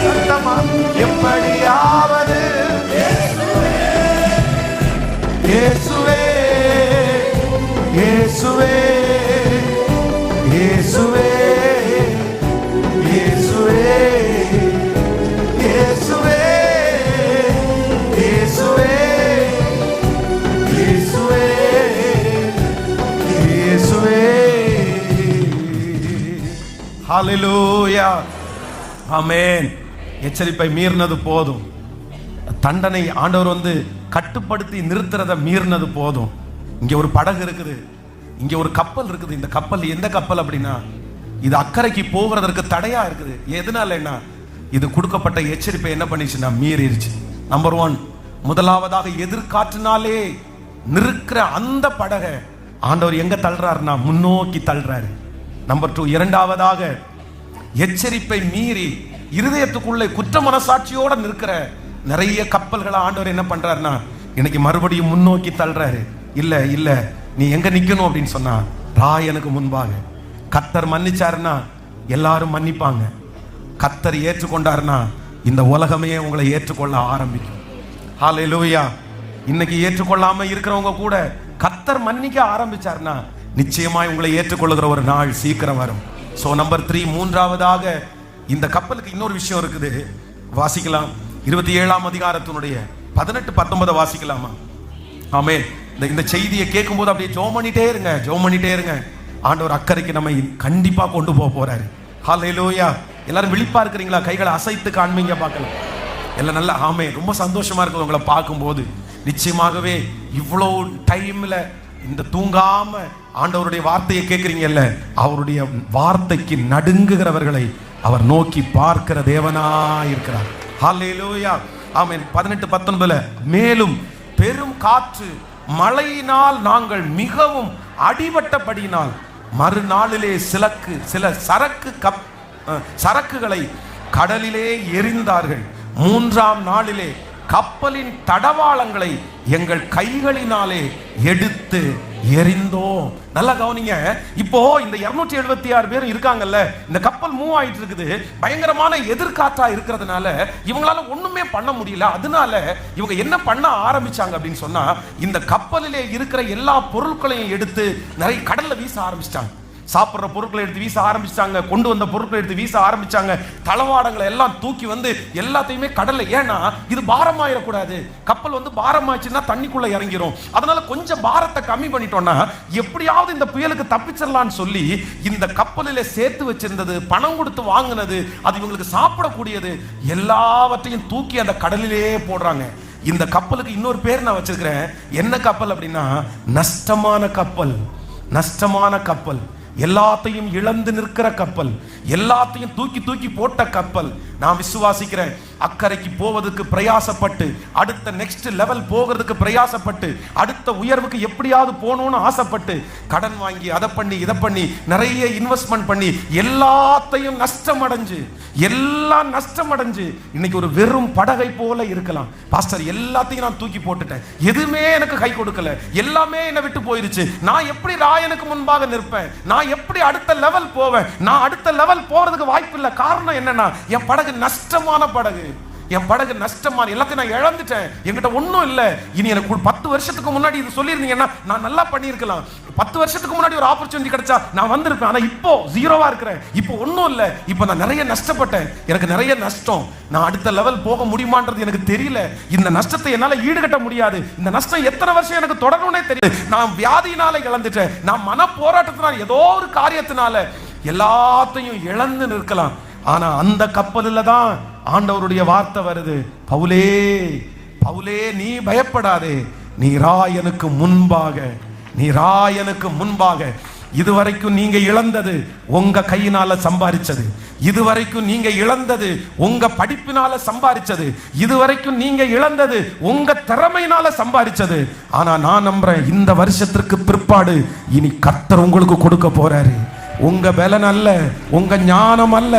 சத்தமா எப்படியாவது இயேசுவே இயேசுவே இயேசுவே இயேசுவே இயேசுவே இயேசுவே இயேசுவே இயேசுவே இயேசுவே. ஹல்லேலூயா, ஆமென். எச்சரிப்பை மீறினது போதும். தண்டனை ஆண்டவர் கட்டுப்படுத்தி நிறுத்துறத மீறினது போதும். இங்க ஒரு படகு இருக்குது, இங்க ஒரு கப்பல் இருக்குது. இந்த கப்பல் எந்த கப்பல் அப்படின்னா, இது அக்கறைக்கு போகிறதற்கு தடையா இருக்குது. எதனாலன்னா, இது கொடுக்கப்பட்ட எச்சரிப்பை என்ன பண்ணிச்சுன்னா மீறிடுச்சு. நம்பர் 1, முதலாவதாக எதிர்காற்றினாலே நிற்கிற அந்த படகை ஆண்டவர் எங்க தள்ளுறாருன்னா முன்னோக்கி தள்ளுறாரு. நம்பர் 2, இரண்டாவதாக எச்சரிப்பை மீறி இருதயத்துக்குள்ளே குற்ற மனசாட்சியோட நிற்கிற நிறைய கப்பல்களை ஆண்டவர் என்ன பண்றாருன்னா இன்னைக்கு மறுபடியும் முன்னோக்கி தள்ளுறாரு. இல்ல இல்ல, நீ எங்க நிக்கணும் அப்படின்னு சொன்னா, ராயனுக்கு முன்பாக. கர்த்தர் மன்னிச்சாருன்னா எல்லாரும் மன்னிப்பாங்க. கர்த்தர் ஏற்றுக்கொண்டாருன்னா இந்த உலகமே உங்களை ஏற்றுக்கொள்ள ஆரம்பிக்கும். ஹல்லேலூயா. இன்னைக்கு ஏற்றுக்கொள்ளாம இருக்கிறவங்க கூட கர்த்தர் மன்னிக்க ஆரம்பிச்சாருன்னா நிச்சயமாய் உங்களை ஏற்றுக்கொள்ளுகிற ஒரு நாள் சீக்கிரம் வரும். சோ நம்பர் 3, மூன்றாவதாக இந்த கப்பலுக்கு இன்னொரு விஷயம் இருக்குது. வாசிக்கலாம் 27ஆம் அதிகாரத்தினுடைய 18, 19 வாசிக்கலாமா? ஆமென். இந்த செய்தியை கேட்கும் போது அப்படியே ஜெபம் பண்ணிட்டே இருங்க, ஜெபம் பண்ணிட்டே இருங்க. ஆண்டவர் அக்கறைக்கு நம்மை கண்டிப்பா கொண்டு போக போறாரு. ஹல்லேலூயா. எல்லாரும் விழிப்பா இருக்கிறீங்களா? கைகளை அசைத்து காண்பீங்க பார்க்கலாம். எல்லாம் நல்லா. ஆமென். ரொம்ப சந்தோஷமா இருக்குது உங்களை பார்க்கும்போது. நிச்சயமாகவே இவ்வளோ டைம்ல இந்த தூங்காம ஆண்டவருடைய வார்த்தையை கேட்கிறீங்கல்ல, அவருடைய வார்த்தைக்கு நடுங்குகிறவர்களை அவர் நோக்கி பார்க்கிற தேவனாய் இருக்கிறார். ஹல்லேலூயா, ஆமென். 18, 19 மேலும் பெரும் காற்று மழையினால் நாங்கள் மிகவும் அடிபட்டபடியினால் மறுநாளிலே சில சரக்குகளை கடலிலே எறிந்தார்கள். 3ஆம் நாளிலே கப்பலின் தடவாளங்களை எங்கள் கைகளினாலே எடுத்து எறிந்தோம். நல்லா கவனிங்க. இப்போ இந்த 276 பேரும் இருக்காங்கல்ல, இந்த கப்பல் மூவ் ஆயிட்டு இருக்குது. பயங்கரமான எதிர்காற்றா இருக்கிறதுனால இவங்களால ஒண்ணுமே பண்ண முடியல. அதனால இவங்க என்ன பண்ண ஆரம்பிச்சாங்க அப்படின்னு சொன்னா, இந்த கப்பலிலே இருக்கிற எல்லா பொருட்களையும் எடுத்து நிறைய கடல்ல வீச ஆரம்பிச்சிட்டாங்க. சாப்பிட்ற பொருட்களை எடுத்து வீச ஆரம்பிச்சாங்க, கொண்டு வந்த பொருட்களை எடுத்து வீச ஆரம்பிச்சாங்க. தளவாடங்களை எல்லாம் தூக்கி எல்லாத்தையுமே கடல்ல. ஏன்னா இது பாரமாயிடக்கூடாது. கப்பல் பாரமாச்சுன்னா தண்ணிக்குள்ள இறங்கிரும். அதனால கொஞ்சம் பாரத்தை கம்மி பண்ணிட்டோம்னா எப்படியாவது இந்த புயலுக்கு தப்பிச்சிடலான்னு சொல்லி இந்த கப்பலில் சேர்த்து வச்சிருந்தது, பணம் கொடுத்து வாங்கினது, அது இவங்களுக்கு சாப்பிடக்கூடியது எல்லாவற்றையும் தூக்கி அந்த கடலிலே போடுறாங்க. இந்த கப்பலுக்கு இன்னொரு பேர் நான் வச்சிருக்கிறேன். என்ன கப்பல் அப்படின்னா, நஷ்டமான கப்பல். நஷ்டமான கப்பல், எல்லாத்தையும் இழந்து நிற்கிற கப்பல், எல்லாத்தையும் தூக்கி தூக்கி போட்ட கப்பல். நான் விசுவாசிக்கிறேன், அக்கறைக்கு போவதற்கு பிரயாசப்பட்டு, அடுத்த நெக்ஸ்ட் லெவல் போகிறதுக்கு பிரயாசப்பட்டு, அடுத்த உயர்வுக்கு எப்படியாவது போகணும்னு ஆசைப்பட்டு கடன் வாங்கி அதை பண்ணி இதை பண்ணி நிறைய இன்வெஸ்ட்மெண்ட் பண்ணி எல்லாத்தையும் எல்லாம் நஷ்டமடைஞ்சு இன்னைக்கு ஒரு வெறும் படகை போல இருக்கலாம். பாஸ்டர், எல்லாத்தையும் நான் தூக்கி போட்டுட்டேன், எதுவுமே எனக்கு கை கொடுக்கல, எல்லாமே என்னை விட்டு போயிருச்சு, நான் எப்படி ராயனுக்கு முன்பாக நிற்பேன், நான் எப்படி அடுத்த லெவல் போவேன், நான் அடுத்த லெவல் போறதுக்கு வாய்ப்பு இல்லை. காரணம் என்னன்னா, என் படகு நஷ்டமான படகு. என் படகு நஷ்டமா, எல்லாத்தையும் நான் இழந்துட்டேன், என்கிட்ட ஒன்றும் இல்லை. இனி எனக்கு 10 வருஷத்துக்கு முன்னாடி இது சொல்லியிருந்தீங்கன்னா நான் நல்லா பண்ணியிருக்கலாம். 10 வருஷத்துக்கு முன்னாடி ஒரு ஆப்பர்ச்சுனிட்டி கிடைச்சா நான் வந்திருப்பேன். ஆனா இப்போ ஜீரோவா இருக்கிறேன், இப்போ ஒன்றும் இல்லை, இப்போ நான் நிறைய நஷ்டப்பட்டேன், எனக்கு நிறைய நஷ்டம், நான் அடுத்த லெவல் போக முடியுமான்றது எனக்கு தெரியல, இந்த நஷ்டத்தை என்னால ஈடுகட்ட முடியாது, இந்த நஷ்டம் எத்தனை வருஷம் எனக்கு தொடரணும்னே தெரியல, நான் வியாதியினால இழந்துட்டேன், நான் மன போராட்டத்தினால ஏதோ ஒரு காரியத்தினால எல்லாத்தையும் இழந்து நிற்கலாம். ஆனா அந்த கப்பலில் தான் ஆண்டவருடைய வார்த்தை வருது, பவுலே பவுலே நீ பயப்படாதே, நீ ராயனுக்கு முன்பாக, நீ ராயனுக்கு முன்பாக. இதுவரைக்கும் நீங்க இழந்தது உங்க கையினால சம்பாதிச்சது, இதுவரைக்கும் நீங்க இழந்தது உங்க படிப்பினால சம்பாதிச்சது, இதுவரைக்கும் நீங்க இழந்தது உங்க திறமையினால சம்பாதிச்சது. ஆனா நான் நம்புறேன், இந்த வருஷத்திற்கு பிற்பாடு இனி கர்த்தர் உங்களுக்கு கொடுக்க போறாரு. உங்க பலன் அல்ல, உங்க ஞானம் அல்ல,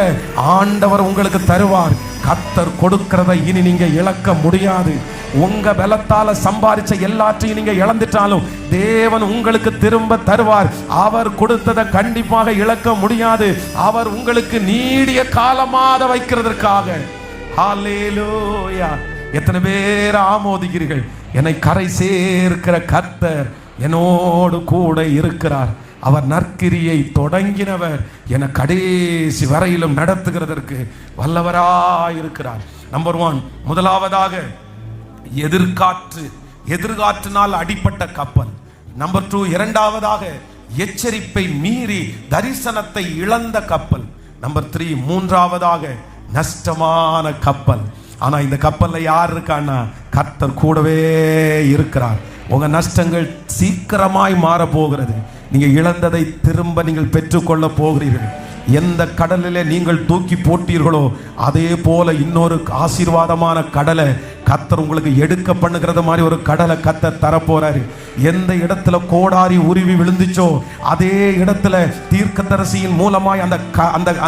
ஆண்டவர் உங்களுக்கு தருவார். கர்த்தர் கொடுக்கிறத இனி நீங்க இழக்க முடியாது. உங்க பலத்தால சம்பாதிச்ச எல்லாற்றையும் நீங்க இழந்துட்டாலும் தேவன் உங்களுக்கு திரும்ப தருவார். அவர் கொடுத்ததை கண்டிப்பாக இழக்க முடியாது. அவர் உங்களுக்கு நீடிய காலமாக வைக்கிறதற்காக. ஹல்லேலூயா! எத்தனை பேர் ஆமோதிக்கிறீர்கள்? என்னை கரை சேர்க்கிற கர்த்தர் என்னோடு கூட இருக்கிறார். அவர் நற்கிரியை தொடங்கினவர் என கடைசி வரையிலும் நடத்துகிறதற்கு வல்லவராயிருக்கிறார். நம்பர் 1, முதலாவதாக எதிர்காற்றினால் அடிப்பட்ட கப்பல். நம்பர் 2, இரண்டாவதாக எச்சரிப்பை மீறி தரிசனத்தை இழந்த கப்பல். நம்பர் 3, மூன்றாவதாக நஷ்டமான கப்பல். ஆனா இந்த கப்பல்ல யார் இருக்கான்னா கர்த்தர் கூடவே இருக்கிறார். உங்க நஷ்டங்கள் சீக்கிரமாய் மாற போகிறது. நீங்க இழந்ததை திரும்ப நீங்கள் பெற்றுக்கொள்ள போகிறீர்கள். எந்த கடலிலே நீங்கள் தூக்கி போட்டீர்களோ அதே போல இன்னொரு ஆசீர்வாதமான கடலை கர்த்தர் உங்களுக்கு எடுக்க பண்ணுகிறது மாதிரி ஒரு கடலை கர்த்தர் தரப்போறாரு. எந்த இடத்துல கோடாரி உருவி விழுந்துச்சோ அதே இடத்துல தீர்க்கதரிசியின் மூலமாய்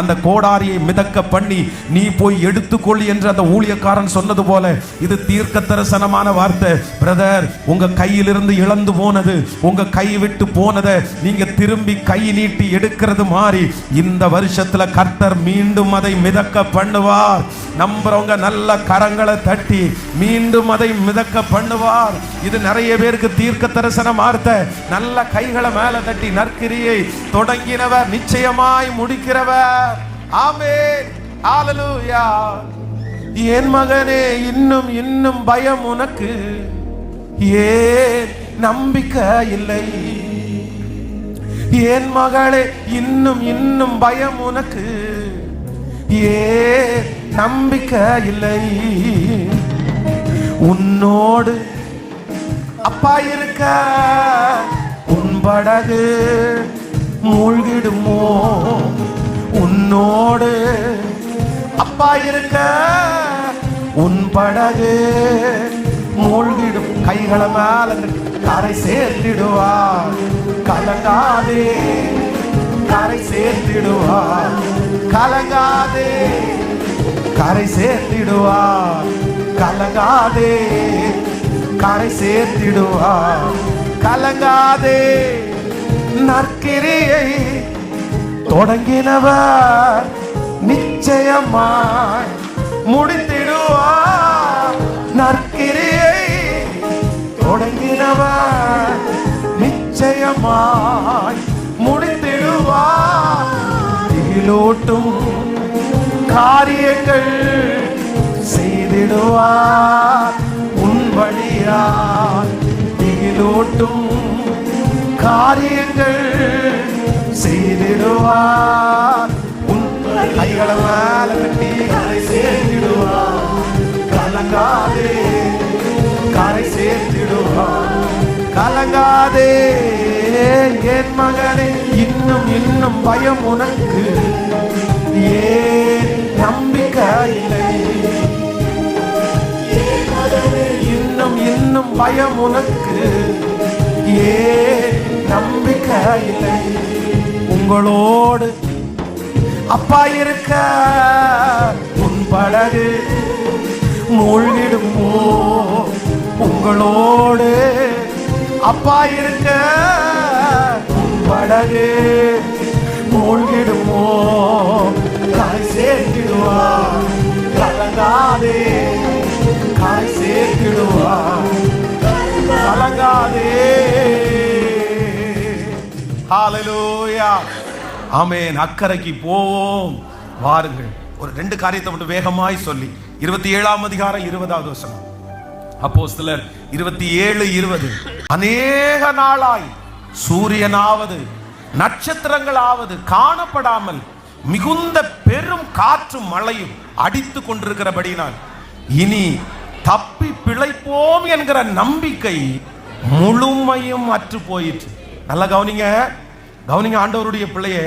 அந்த கோடாரியை மிதக்க பண்ணி நீ போய் எடுத்துக்கொள் என்று அந்த ஊழியக்காரன் சொன்னது போல இது தீர்க்க தரிசனமான வார்த்தை. பிரதர், உங்க கையிலிருந்து இழந்து போனது, உங்க கை விட்டு போனதை நீங்க திரும்பி கை நீட்டி எடுக்கிறது மாதிரி இந்த வருஷத்துல கர்த்தர் மீண்டும் அதை மிதக்க பண்ணுவார். நம்புறவங்க நல்ல கரங்களை தட்டி மீண்டும் அதை மிதக்க பண்ணுவார். இது நிறைய பேருக்கு தீர்க்க தரிசன வார்த்தை. நல்ல கைகளை மேல தட்டி நற்கிரியை தொடங்கினவர் நிச்சயமாய் முடிக்கிறவர். ஆமென், ஹல்லேலூயா. என் மகனே, இன்னும் இன்னும் பயம் உனக்கு, ஏன் நம்பிக்கை இல்லை? என் மகளே, இன்னும் இன்னும் பயம் உனக்கு, ஏன் நம்பிக்கை இல்லை? உன்னோடு அப்பா இருக்க உன் படகு மூழ்கிடுமோ? உன்னோடு அப்பா இருக்க உன் படகு மூழ்கிடும். கைகளை மேல கரை சேர்த்திடுவார். கலங்காதே, கரை சேர்த்திடுவார். கலங்காதே, கரை சேர்த்திடுவார். கலங்காதே, கரை சேர்த்திடுவார். கலங்காதே, நற்கிரியை தொடங்கினவர் நிச்சயமாய் முடித்திடுவார். நற்கிரியை தொடங்கினவர் நிச்சயமாய் முடித்திடுவார். திகிலூட்டும் காரியங்கள் செய்திடுவார் உன் வழியால். திகிலூட்டும் காரியங்கள் செய்திடுவார் உன் கைகளை மேல கட்டி கரை சேர்த்திடுவார். கலங்காதே, கரை சேர்த்திடுவார். கலங்காதே என் மகனே, இன்னும் இன்னும் பயம் உனக்கு, ஏன் நம்பிக்கை இல்லை? இன்னும் இன்னும் பயம் உனக்கு, ஏன் நம்பிக்கை இல்லை? உங்களோடு அப்பா இருக்க உன் படகு மூழ்கிடுமோ? உங்களோடு அப்பா இருக்க உன் படகு மூழ்கிடுமோ? கரை சேர்த்திடுவார். கலங்கா கலங்காதே, கரை சேர்த்திடுவார், கலங்காதே. ஹல்லேலூயா, ஆமென். அக்கறைக்கு போவோம் வாருங்கள். ஒரு 2 காரியத்தை மட்டும் வேகமாய் சொல்லி 27ஆம் அதிகாரம் 20வது வசனம். அப்போஸ்தலர் 27:20. அநேக நாளாய் சூரியனாவது நட்சத்திரங்களாவது காணப்படாமல் மிகுந்த பெரும் காற்றும் மழையும் அடித்து கொண்டிருக்கிறபடினால் இனி தப்பி பிழைப்போம் என்கிற நம்பிக்கை முழுமையும் அற்று போயிற்று. நல்லா கவனிங்க, கவனிங்க. ஆண்டவருடைய பிள்ளையே,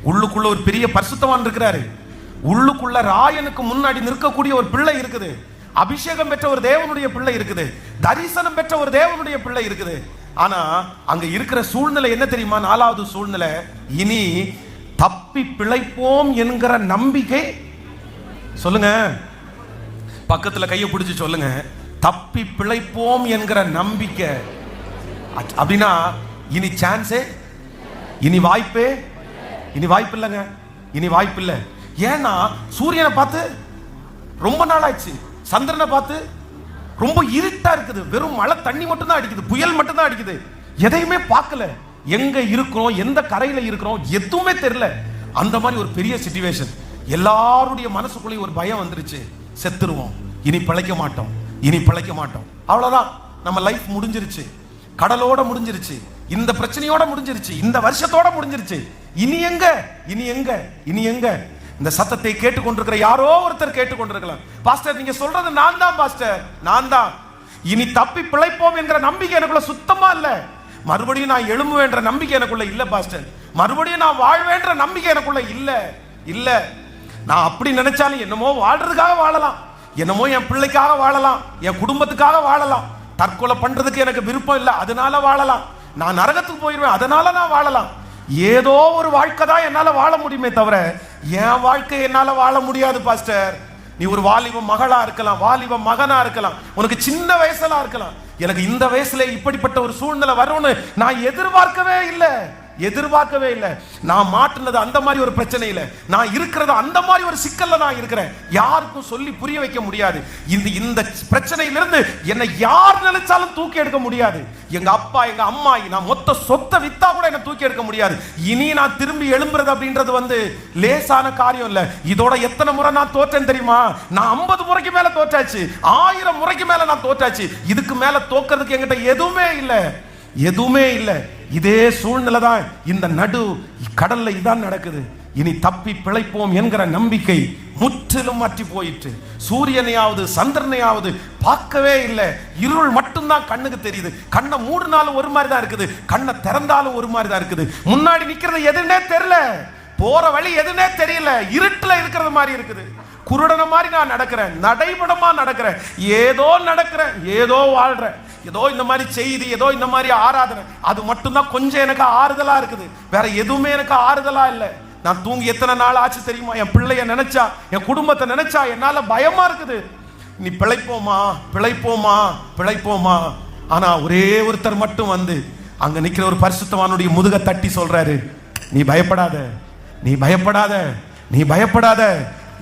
உள்ளுக்குள்ள ஒரு பெரிய பரிசுத்தவான் இருக்கிறாரு. உள்ளுக்குள்ள ராயனுக்கு முன்னாடி நிற்கக்கூடிய ஒரு பிள்ளை இருக்குது. அபிஷேகம் பெற்ற ஒரு தேவனுடைய பிள்ளை இருக்குது. தரிசனம் பெற்ற ஒரு தேவனுடைய பிள்ளை இருக்குது. ஆனா அங்க இருக்கிற சூழ்நிலை என்ன தெரியுமா? 4வது சூழ்நிலை, இனி தப்பி பிழைப்போம் என்கிற நம்பிக்கை. சொல்லுங்க, பக்கத்துல கையை பிடிச்சு சொல்லுங்க, தப்பி பிழைப்போம் என்கிற நம்பிக்கை. அப்படின்னா இனி சான்ஸே, இனி வாய்ப்பே, இனி வாய்ப்பு இல்லைங்க, இனி வாய்ப்பு இல்லை. ஏன்னா சூரியனை பார்த்து ரொம்ப நாள் ஆச்சு, சந்திரனை பார்த்து ரொம்ப இருட்டா இருக்குது, வெறும் மழை தண்ணி மட்டும் தான் அடிக்குது, புயல் மட்டும் தான் அடிக்குது, எதையுமே பார்க்கல. எங்க இருக்கிறோம், எந்த கரையில இருக்கிறோம் எதுவுமே தெரியல. அந்த மாதிரி ஒரு பெரிய சிச்சுவேஷன். எல்லாருடைய மனசுக்குள்ளேயும் ஒரு பயம் வந்துருச்சு, செத்துருவோம், இனி பிழைக்க மாட்டோம், இனி பிழைக்க மாட்டோம், அவ்வளவுதான், நம்ம லைஃப் முடிஞ்சிருச்சு, கடலோட முடிஞ்சிருச்சு, இந்த பிரச்சனையோட முடிஞ்சிருச்சு, இந்த வருஷத்தோட முடிஞ்சிருச்சு, இனி எங்க, இனி எங்க, இனி எங்க? இந்த சத்தத்தை கேட்டுக்கொண்டிருக்கிற யாரோ ஒருத்தர் கேட்டுக்கொண்டிருக்கலாம், பாஸ்டர் நீங்க சொல்றது நான் தான் பாஸ்டர், நான் தான். இனி தப்பி பிழைப்போம் என்கிற நம்பிக்கை எனக்குள்ள சுத்தமா இல்ல. மறுபடியும் நான் எழும்புவேன்ற நம்பிக்கை எனக்குள்ள இல்ல பாஸ்டர். மறுபடியும் நான் வாழ்வேன்ற நம்பிக்கை எனக்குள்ள இல்ல. இல்ல, நான் அப்படி நினைச்சாலும் என்னமோ வாழ்றதுக்காக வாழலாம், என்னமோ என் பிள்ளைக்காக வாழலாம், என் குடும்பத்துக்காக வாழலாம். தற்கொலை பண்றதுக்கு எனக்கு விருப்பம் இல்லை, அதனால வாழலாம். நான் நரகத்துக்கு போயிடுவேன், அதனால நான் வாழலாம். ஏதோ ஒரு வாழ்க்கை தான் என்னால வாழ முடியுமே தவிர என் வாழ்க்கை என்னால வாழ முடியாது பாஸ்டர். நீ ஒரு வாலிப மகளா இருக்கலாம், வாலிப மகனா இருக்கலாம், உனக்கு சின்ன வயசுல இருக்கலாம். எனக்கு இந்த வயசுல இப்படிப்பட்ட ஒரு சூழ்நிலை வரும்னு நான் எதிர்பார்க்கவே இல்லை, எதிர்பார்க்கவே இல்லை. நான் மாட்டுனது அந்த மாதிரி ஒரு பிரச்சனை இல்லை, நான் இருக்கிறது அந்த மாதிரி ஒரு சிக்கல்ல நான் இருக்கிறேன். யாருக்கும் சொல்லி புரிய வைக்க முடியாது. இந்த பிரச்சனையிலிருந்து என்னை யார் நினைச்சாலும் தூக்கி எடுக்க முடியாது. எங்க அப்பா எங்க அம்மா நான் மொத்த சொத்தை வித்தா கூட என்ன தூக்கி எடுக்க முடியாது. இனி நான் திரும்பி எழும்புறது அப்படின்றது லேசான காரியம் இல்ல. இதோட எத்தனை முறை நான் தோற்றேன் தெரியுமா? நான் 50 முறைக்கு மேல தோற்றாச்சு, 1000 முறைக்கு மேல நான் தோற்றாச்சு. இதுக்கு மேல தோக்கிறதுக்கு என்கிட்ட எதுவுமே இல்லை, எதுவுமே இல்லை. இதே சூழ்நிலை தான் இந்த நடு கடல்ல இதான் நடக்குது. இனி தப்பி பிழைப்போம் என்கிற நம்பிக்கை முற்றிலும் மாற்றி போயிற்று. சூரியனையாவது சந்திரனையாவது பார்க்கவே இல்லை, இருள் மட்டும்தான் கண்ணுக்கு தெரியுது. கண்ணை மூடினாலும் ஒரு மாதிரி தான் இருக்குது, கண்ணை திறந்தாலும் ஒரு மாதிரி தான் இருக்குது. முன்னாடி நிக்கிறது எதுன்னே தெரியல, போற வழி எதுன்னே தெரியல, இருட்டுல இருக்கிறது மாதிரி இருக்குது. குருடன மாதிரி நான் நடக்கிறேன், நடைபடமா நடக்கிறேன், ஏதோ நடக்கிறேன், ஏதோ வாழ்றேன், ஏதோ இந்த மாதிரி செய்தி, ஏதோ இந்த மாதிரி ஆராதனை, அது மட்டும்தான் கொஞ்சம் எனக்கு ஆறுதலா இருக்குது. வேற எதுவுமே எனக்கு ஆறுதலா இல்லை. நான் தூங்கி எத்தனை நாள் ஆச்சு தெரியுமா? என் பிள்ளைய நினைச்சா, என் குடும்பத்தை நினைச்சா என்னால பயமா இருக்குது. நீ பிழைப்போமா, பிழைப்போமா, பிழைப்போமா? ஆனா ஒரே ஒருத்தர் மட்டும் வந்து அங்க நிக்கிற ஒரு பரிசுத்தவானுடைய முதுக தட்டி சொல்றாரு, நீ பயப்படாத, நீ பயப்படாத, நீ பயப்படாத.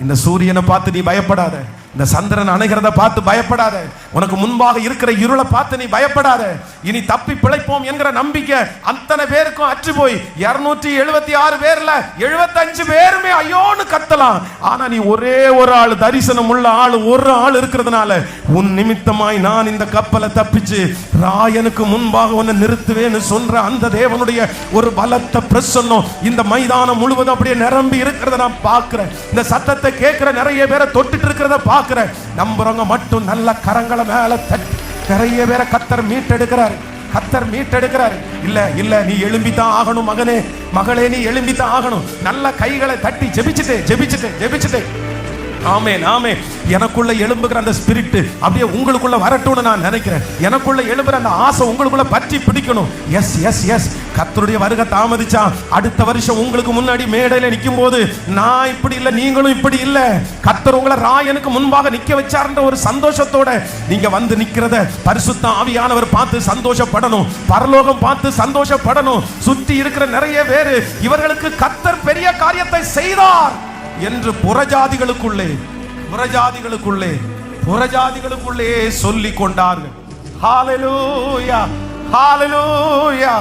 இந்த சூரியனை பார்த்து நீ பயப்படாத, இந்த சந்திரன் அணைகிறத பார்த்து பயப்படாத, உனக்கு முன்பாக இருக்கிற இருளை பார்த்து நீ பயப்படாத. இனி தப்பி பிழைப்போம் என்கிற நம்பிக்கை அத்தனை பேருக்கும் அற்று போய் 276 பேர்ல 75 பேருமே ஐயோன்னு கத்தலாம். ஆனா நீ ஒரே ஒரு ஆள், தரிசனம் உள்ள ஆள், ஒரு ஆள் இருக்கிறதுனால உன் நிமித்தமாய் நான் இந்த கப்பலை தப்பிச்சு ராயனுக்கு முன்பாக உன்னை நிறுத்துவேன்னு சொல்ற அந்த தேவனுடைய ஒரு பலத்த பிரசன்னம் இந்த மைதானம் முழுவதும் அப்படியே நிரம்பி இருக்கிறத நான் பார்க்கிறேன். இந்த சத்தத்தை கேட்கிற நிறைய பேரை தொட்டுட்டு இருக்கிறத பார்க்கிறேன். நம்புறவங்க மட்டும் நல்ல கரங்களை மேல தட்டி நிறைய பேரை கத்தர் மீட்டெடுக்கிறார், கத்தர் மீட்டெடுக்கிறார். இல்ல இல்ல, நீ எழும்பித்தான் ஆகணும் மகனே, மகளே, நீ எழும்பித்தான் ஆகணும். நல்ல கைகளை தட்டி ஜெபிச்சுட்டு ஜெபிச்சுட்டு ஜெபிச்சுட்டு ஆமென் ஆமென். எனக்குள்ள எழும்புகிற அந்த ஸ்பிரிட் அப்படியே உங்களுக்குள்ள வரட்டும்னு நான் நினைக்கிறேன். எனக்குள்ள எழும்புற அந்த ஆசை உங்களுக்குள்ள பற்றி பிடிக்கணும். Yes yes yes. கர்த்தருடைய வருகை தாமதிச்சா அடுத்த வருஷம் உங்களுக்கு முன்னாடி மேடையில நிற்கும் போது நான் இப்படி இல்லை, நீங்களும் இப்படி இல்லை, கர்த்தர் உங்களை ராயனுக்கு முன்பாக நிக்க வச்சார்ன்ற ஒரு சந்தோஷத்தோட நீங்க வந்து நிக்கிறத பரிசுத்த ஆவியானவர் பார்த்து சந்தோஷப்படணும், பரலோகம் பார்த்து சந்தோஷப்படணும். சுற்றி இருக்கிற நிறைய பேரு இவர்களுக்கு கர்த்தர் பெரிய காரியத்தை செய்தார் என்று புறஜாதிகளுக்குள்ளே புறஜாதிகளுக்குள்ளே சொல்லிக் கொண்டார்கள். ஹalleluya, ஹalleluya.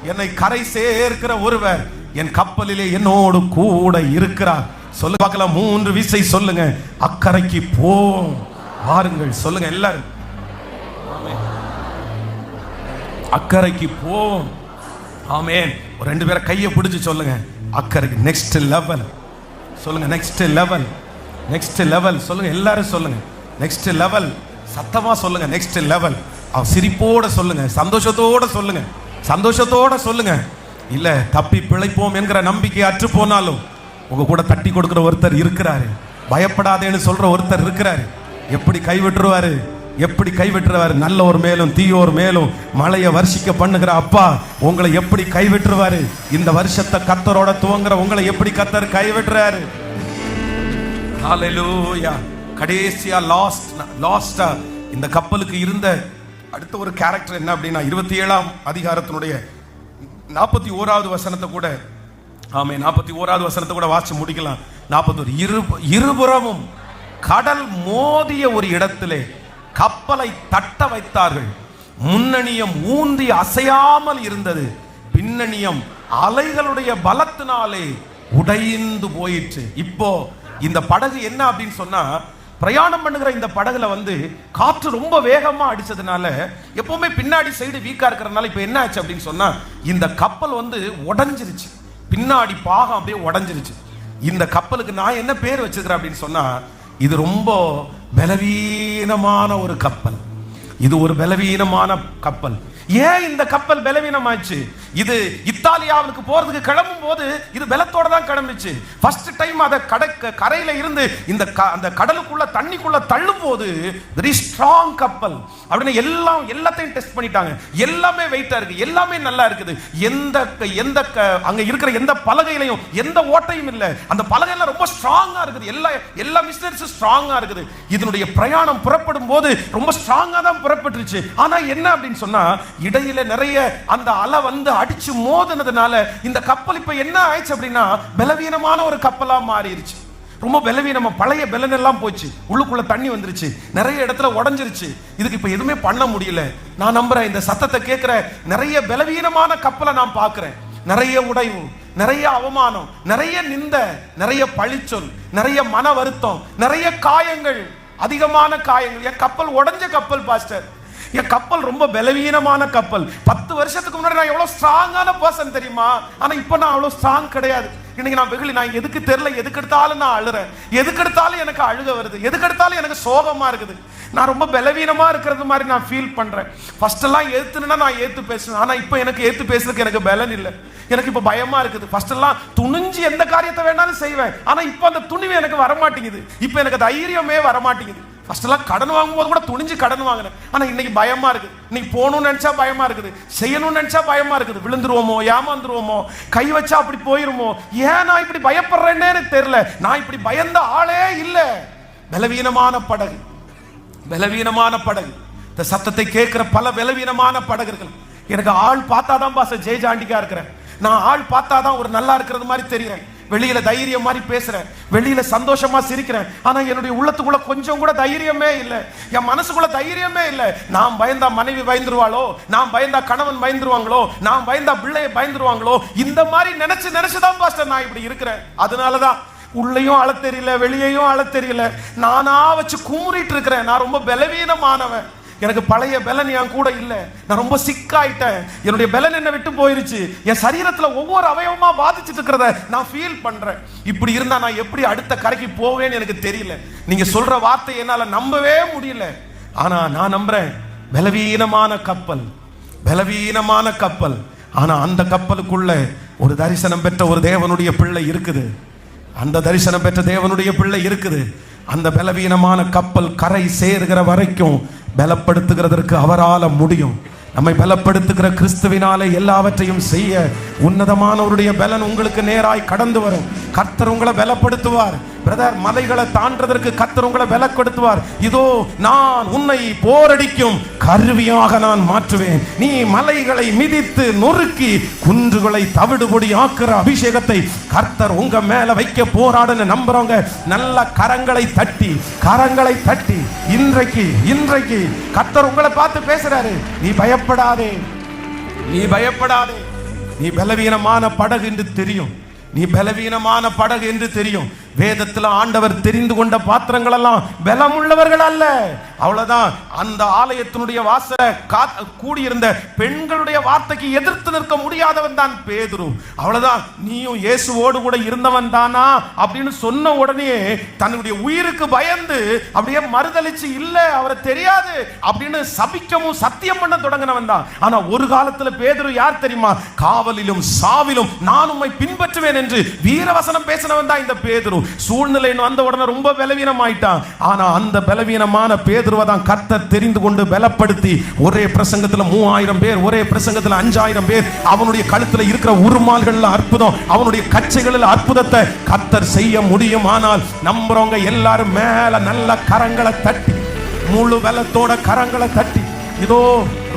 என்னை கரை சேர்க்கிற ஒருவர் என் கப்பலிலே என்னோடு கூட இருக்கிறார். சொல்லு பார்க்கலாம், 3 விசை சொல்லுங்க. அக்கறைக்கு போம் வாருங்கள். சொல்லுங்க எல்லாரும், அக்கறைக்கு போம். ஆமென். ஒரு 2 பேரை கையை பிடிச்சு சொல்லுங்க, அக்கறைக்கு. நெக்ஸ்ட் லெவல் சொல்லுங்க, நெக்ஸ்ட் லெவல், நெக்ஸ்ட் லெவல் சொல்லுங்க. எல்லாரும் சொல்லுங்க, நெக்ஸ்ட் லெவல். சத்தமா சொல்லுங்க, நெக்ஸ்ட் லெவல். சிரிப்போட சொல்லுங்க, சந்தோஷத்தோட சொல்லுங்க, சந்தோஷத்தோட சொல்லுங்க. இல்ல தப்பி பிழைப்போம் என்கிற நம்பிக்கை அற்று போனாலும் உங்க கூட தட்டி கொடுக்கிற ஒருத்தர் இருக்கிறாரு. பயப்படாதேன்னு சொல்ற ஒருத்தர் இருக்கிறாரு. எப்படி கைவிட்டுருவாரு, எப்படி கைவிட்டுருவாரு? நல்லோர் மேலும் தீயோர் மேலும் மழையை வர்ஷிக்க பண்ணுகிற அப்பா உங்களை எப்படி கைவிட்டுருவாரு? இந்த வருஷத்தை கர்த்தரோட துவங்குற உங்களை எப்படி கர்த்தர் கைவிட்டுறாரு? ஹalleluya. கடைசியா லாஸ்டா இந்த கப்பலுக்கு இருந்த அடுத்த ஒரு கேரக்டர் என்ன அப்படின்னா, 27ஆம் அதிகாரத்தினுடைய 41வது வசனத்தை கூட, ஆமே 41வது வசனத்தை கூட வாசி முடிக்கலாம். 41. இருபுறமும் கடல் மோதிய ஒரு இடத்திலே கப்பலை தட்ட வைத்தார்கள். முன்னணியம் ஊந்தி அசையாமல் இருந்தது, பின்னணியம் அலைகளுடைய பலத்தினாலே உடைந்து போயிற்று. இப்போ இந்த படகு என்ன அப்படின்னு சொன்னா, பிரயாணம் பண்ணுகிற இந்த படகுல காற்று ரொம்ப வேகமா அடிச்சதுனால எப்பவுமே பின்னாடி சைடு வீக்கா இருக்கிறதுனால இப்ப என்ன ஆச்சு அப்படின்னு சொன்னா, இந்த கப்பல் உடைஞ்சிருச்சு. பின்னாடி பாகம் அப்படியே உடைஞ்சிருச்சு. இந்த கப்பலுக்கு நான் என்ன பேர் வச்சிருக்கிறேன் அப்படின்னு சொன்னா, இது ரொம்ப பலவீனமான ஒரு கப்பல். இது ஒரு பலவீனமான கப்பல். ஏன் இந்த கப்பல் பலவீனமாச்சு? இது இத்தாலியாவுக்கு போறதுக்கு கிளம்பும் போது இது பலத்தோட தான் கிளம்பிச்சு. ஃபர்ஸ்ட் டைம் அதை கரையில இருந்து அந்த கடலுக்குள்ள தண்ணிக்குள்ள தள்ளும் போது வெரி ஸ்ட்ராங் கப்பல் அப்படின்னு எல்லாத்தையும் டெஸ்ட் பண்ணிட்டாங்க. எல்லாமே வெயிட்டா இருக்கு, எல்லாமே நல்லா இருக்குது. அங்க இருக்கிற எந்த பலகையிலையும் எந்த ஓட்டையும் இல்லை. அந்த பலகையெல்லாம் ரொம்ப ஸ்ட்ராங்கா இருக்குது. எல்லா மிஷினரிஸும் ஸ்ட்ராங்கா இருக்குது. இதனுடைய பிரயாணம் புறப்படும் போது ரொம்ப ஸ்ட்ராங்கா தான் புறப்பட்டுருச்சு. ஆனா என்ன அப்படின்னு சொன்னா, இடையில நிறைய அந்த அலை அடிச்சு மோதினதுனால இந்த கப்பல் இப்ப என்ன ஆயிடுச்சு அப்படின்னா பலவீனமான ஒரு கப்பலா மாறிடுச்சு. ரொம்ப பலவீனமா, பழைய பலன் எல்லாம் போச்சு. உள்ளுக்குள்ள தண்ணி வந்துருச்சு, நிறைய இடத்துல உடைஞ்சிருச்சு. இதுக்கு இப்ப எதுவுமே பண்ண முடியல. நான் நம்புறேன், இந்த சத்தத்தை கேட்கிற நிறைய பலவீனமான கப்பலை நான் பார்க்கிறேன். நிறைய உடைவு, நிறைய அவமானம், நிறைய நிந்த, நிறைய பழிச்சொல், நிறைய மன வருத்தம், நிறைய காயங்கள், அதிகமான காயங்கள். என் கப்பல் உடைஞ்ச கப்பல் பாஸ்டர், என் கப்பல் ரொம்ப பலவீனமான கப்பல். 10 வருஷத்துக்கு முன்னாடி நான் எவ்வளவு ஸ்ட்ராங்கான பர்சன் தெரியுமா? ஆனா இப்ப நான் அவ்வளவு ஸ்ட்ராங் கிடையாது. இன்னைக்கு நான் எதுக்கு தெரியல, எதுக்கு எடுத்தாலும் நான் அழுறேன், எதுக்கு எடுத்தாலும் எனக்கு அழுக வருது, எதுக்கு எடுத்தாலும் எனக்கு சோகமா இருக்குது. நான் ரொம்ப பலவீனமா இருக்கிறது மாதிரி நான் ஃபீல் பண்றேன். ஃபர்ஸ்ட் எல்லாம் ஏத்துனா நான் ஏத்து பேசுவேன். ஆனா இப்ப எனக்கு ஏத்து பேசுறதுக்கு எனக்கு பலன் இல்லை. எனக்கு இப்ப பயமா இருக்குது. ஃபர்ஸ்ட் எல்லாம் துணிஞ்சு எந்த காரியத்தை வேணாலும் செய்வேன். ஆனா இப்ப அந்த துணிவு எனக்கு வரமாட்டேங்குது. இப்ப எனக்கு தைரியமே வரமாட்டேங்குது. ஃபர்ஸ்ட் எல்லாம் கடன் வாங்கும்போது கூட துணிஞ்சு கடன் வாங்கினேன். ஆனா இன்னைக்கு பயமா இருக்கு. இன்னைக்கு போகணும்னு நினைச்சா பயமா இருக்குது, செய்யணும்னு நினைச்சா பயமா இருக்குது. விழுந்துருவோமோ, ஏமாந்துருவோமோ, கை வச்சா அப்படி போயிருமோ. ஏன் நான் இப்படி பயப்படுறேன்னே தெரியல. நான் இப்படி பயந்த ஆளே இல்லை. பலவீனமான படகு, பலவீனமான படகு. இந்த சத்தத்தை கேட்கிற பல பலவீனமான படகுகள். எனக்கு ஆள் பார்த்தாதான் பாச ஜெயஜாண்டிக்கா இருக்கிறேன். நான் ஆள் பார்த்தாதான் ஒரு நல்லா இருக்கிறது மாதிரி தெரிகிறேன். வெளியில தைரியம் மாதிரி பேசுறேன், வெளியில சந்தோஷமா சிரிக்கிறேன். ஆனா என்னுடைய உள்ளத்துக்குள்ள கொஞ்சம் கூட தைரியமே இல்லை, என் மனசுக்குள்ள தைரியமே இல்லை. நான் பயந்தா மனைவி பயந்துருவாளோ, நான் பயந்தா கணவன் பயந்துருவாங்களோ, நான் பயந்தா பிள்ளைய பயந்துருவாங்களோ, இந்த மாதிரி நினைச்சுதான் பாஸ்டர் நான் இப்படி இருக்கிறேன். அதனாலதான் உள்ளேயும் அழ தெரியல, வெளியேயும் அழ தெரியல. நானா வச்சு குமுறிட்டு இருக்கிறேன். நான் ரொம்ப பலவீனமானவன். எனக்கு பழைய பலன் என் கூட இல்லை. நான் ரொம்ப சிக்காயிட்டேன். என்னுடைய பலன் என்ன விட்டு போயிருச்சு. என் சரீரத்துல ஒவ்வொரு அவயவமா பாதிச்சுட்டு இருக்கிறத நான் ஃபீல் பண்றேன். இப்படி இருந்தா நான் எப்படி அடுத்த கரைக்கு போவேன்னு எனக்கு தெரியல. நீங்க சொல்ற வார்த்தை என்னால நம்பவே முடியல. ஆனா நான் நம்புறேன், பலவீனமான கப்பல், பலவீனமான கப்பல். ஆனா அந்த கப்பலுக்குள்ள ஒரு தரிசனம் பெற்ற ஒரு தேவனுடைய பிள்ளை இருக்குது. அந்த தரிசனம் பெற்ற தேவனுடைய பிள்ளை இருக்குது. அந்த பலவீனமான கப்பல் கரை சேருகிற வரைக்கும் பலப்படுத்துகிறதற்கு அவரால முடியும். நம்மை பலப்படுத்துகிற கிறிஸ்துவினாலே எல்லாவற்றையும் செய்ய உன்னதமானவருடைய பலன் உங்களுக்கு நேராய் கடந்து வரும். கர்த்தர் உங்களை பலப்படுத்துவார். பிரதர், மலைகளை தாண்டதற்கு கர்த்தர் உங்களை பலப்படுத்துவார். இதோ நான் உன்னை போரடிக்கும் கருவியாக நான் மாற்றுவேன். நீ மலைகளை மிதித்து நொறுக்கி குன்றுகளை தவிடுபொடி ஆக்குற அபிஷேகத்தை கர்த்தர் உங்க மேல வைக்க போராடுன்னு நம்புறவங்க நல்ல கரங்களை தட்டி இன்றைக்கு கர்த்தர் உங்களை பார்த்து பேசுறாரு. நீ பயப்படாதே, நீ பயப்படாதே. நீ பலவீனமான படகு என்று தெரியும், நீ பலவீனமான படகு என்று தெரியும். வேதத்தில் ஆண்டவர் தெரிந்து கொண்ட பாத்திரங்கள் எல்லாம் பலமுள்ளவர்கள் அல்ல. அவ்வளவுதான். அந்த ஆலயத்தினுடைய வாசல கூடியிருந்த பெண்களுடைய வார்த்தைக்கு எதிர்த்து நிற்க முடியாதவன் தான் பேதுரு. அவ்வளவுதான். நீயும் இயேசுவோடு கூட இருந்தவன் தானா அப்படின்னு சொன்ன உடனே தன்னுடைய உயிருக்கு பயந்து அப்படியே மறுதளிச்சு, இல்ல அவரை தெரியாது அப்படின்னு சபிக்கவும் சத்தியம் பண்ண தொடங்கினவன் தான். ஆனா ஒரு காலத்துல பேதுரு யார் தெரியுமா? காவலிலும் சாவிலும் நான் உம்மை பின்பற்றுவேன் என்று வீரவசனம் பேசினவன் தான் இந்த பேதுரு. சூழ்நிலை வந்த உடனே ரொம்ப பலவீனம் ஆயிட்டான். ஆனா அந்த பலவீனமான பேதுருவை தான் கர்த்தர் தெரிந்து கொண்டு பலப்படுத்தி ஒரே பிரசங்கத்துல 3000 பேர், ஒரே பிரசங்கத்துல 5000 பேர், அவனுடைய கழுத்துல இருக்கிற உருமால்கள்ல அற்புதம், அவனுடைய கச்சைகளில் அற்புதத்தை கர்த்தர் செய்ய முடியும். ஆனால் நம்புறவங்க எல்லாரும் மேல நல்ல கரங்களை தட்டி, முழு பலத்தோட கரங்களை தட்டி, இதோ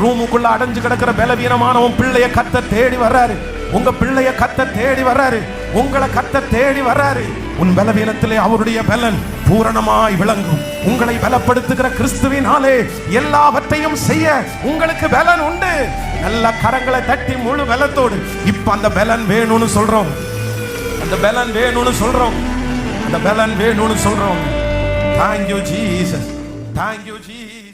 ரூமுக்குள்ள அடைஞ்சு கிடக்கிற பலவீனமானவன் பிள்ளைய கர்த்தர் தேடி வர்றாரு. உங்க பிள்ளைய கர்த்தர் தேடி வர்றாரு. உங்களை கர்த்தர் தேடி வர்றாரு. உன் பலவீனத்திலே அவருடைய பலன் பூரணமாய் விளங்கும். உங்களை பலப்படுத்துகிற கிறிஸ்துவினாலே எல்லாவற்றையும் செய்ய உங்களுக்கு பலன் உண்டு. நல்ல கரங்களை தட்டி முழு பலத்தோடு இப்ப அந்த பலன் வேணும்னு சொல்றோம். அந்த பலன் வேணும்னு சொல்றோம். அந்த பலன் வேணும்னு சொல்றோம். Thank you Jesus. Thank you Jesus.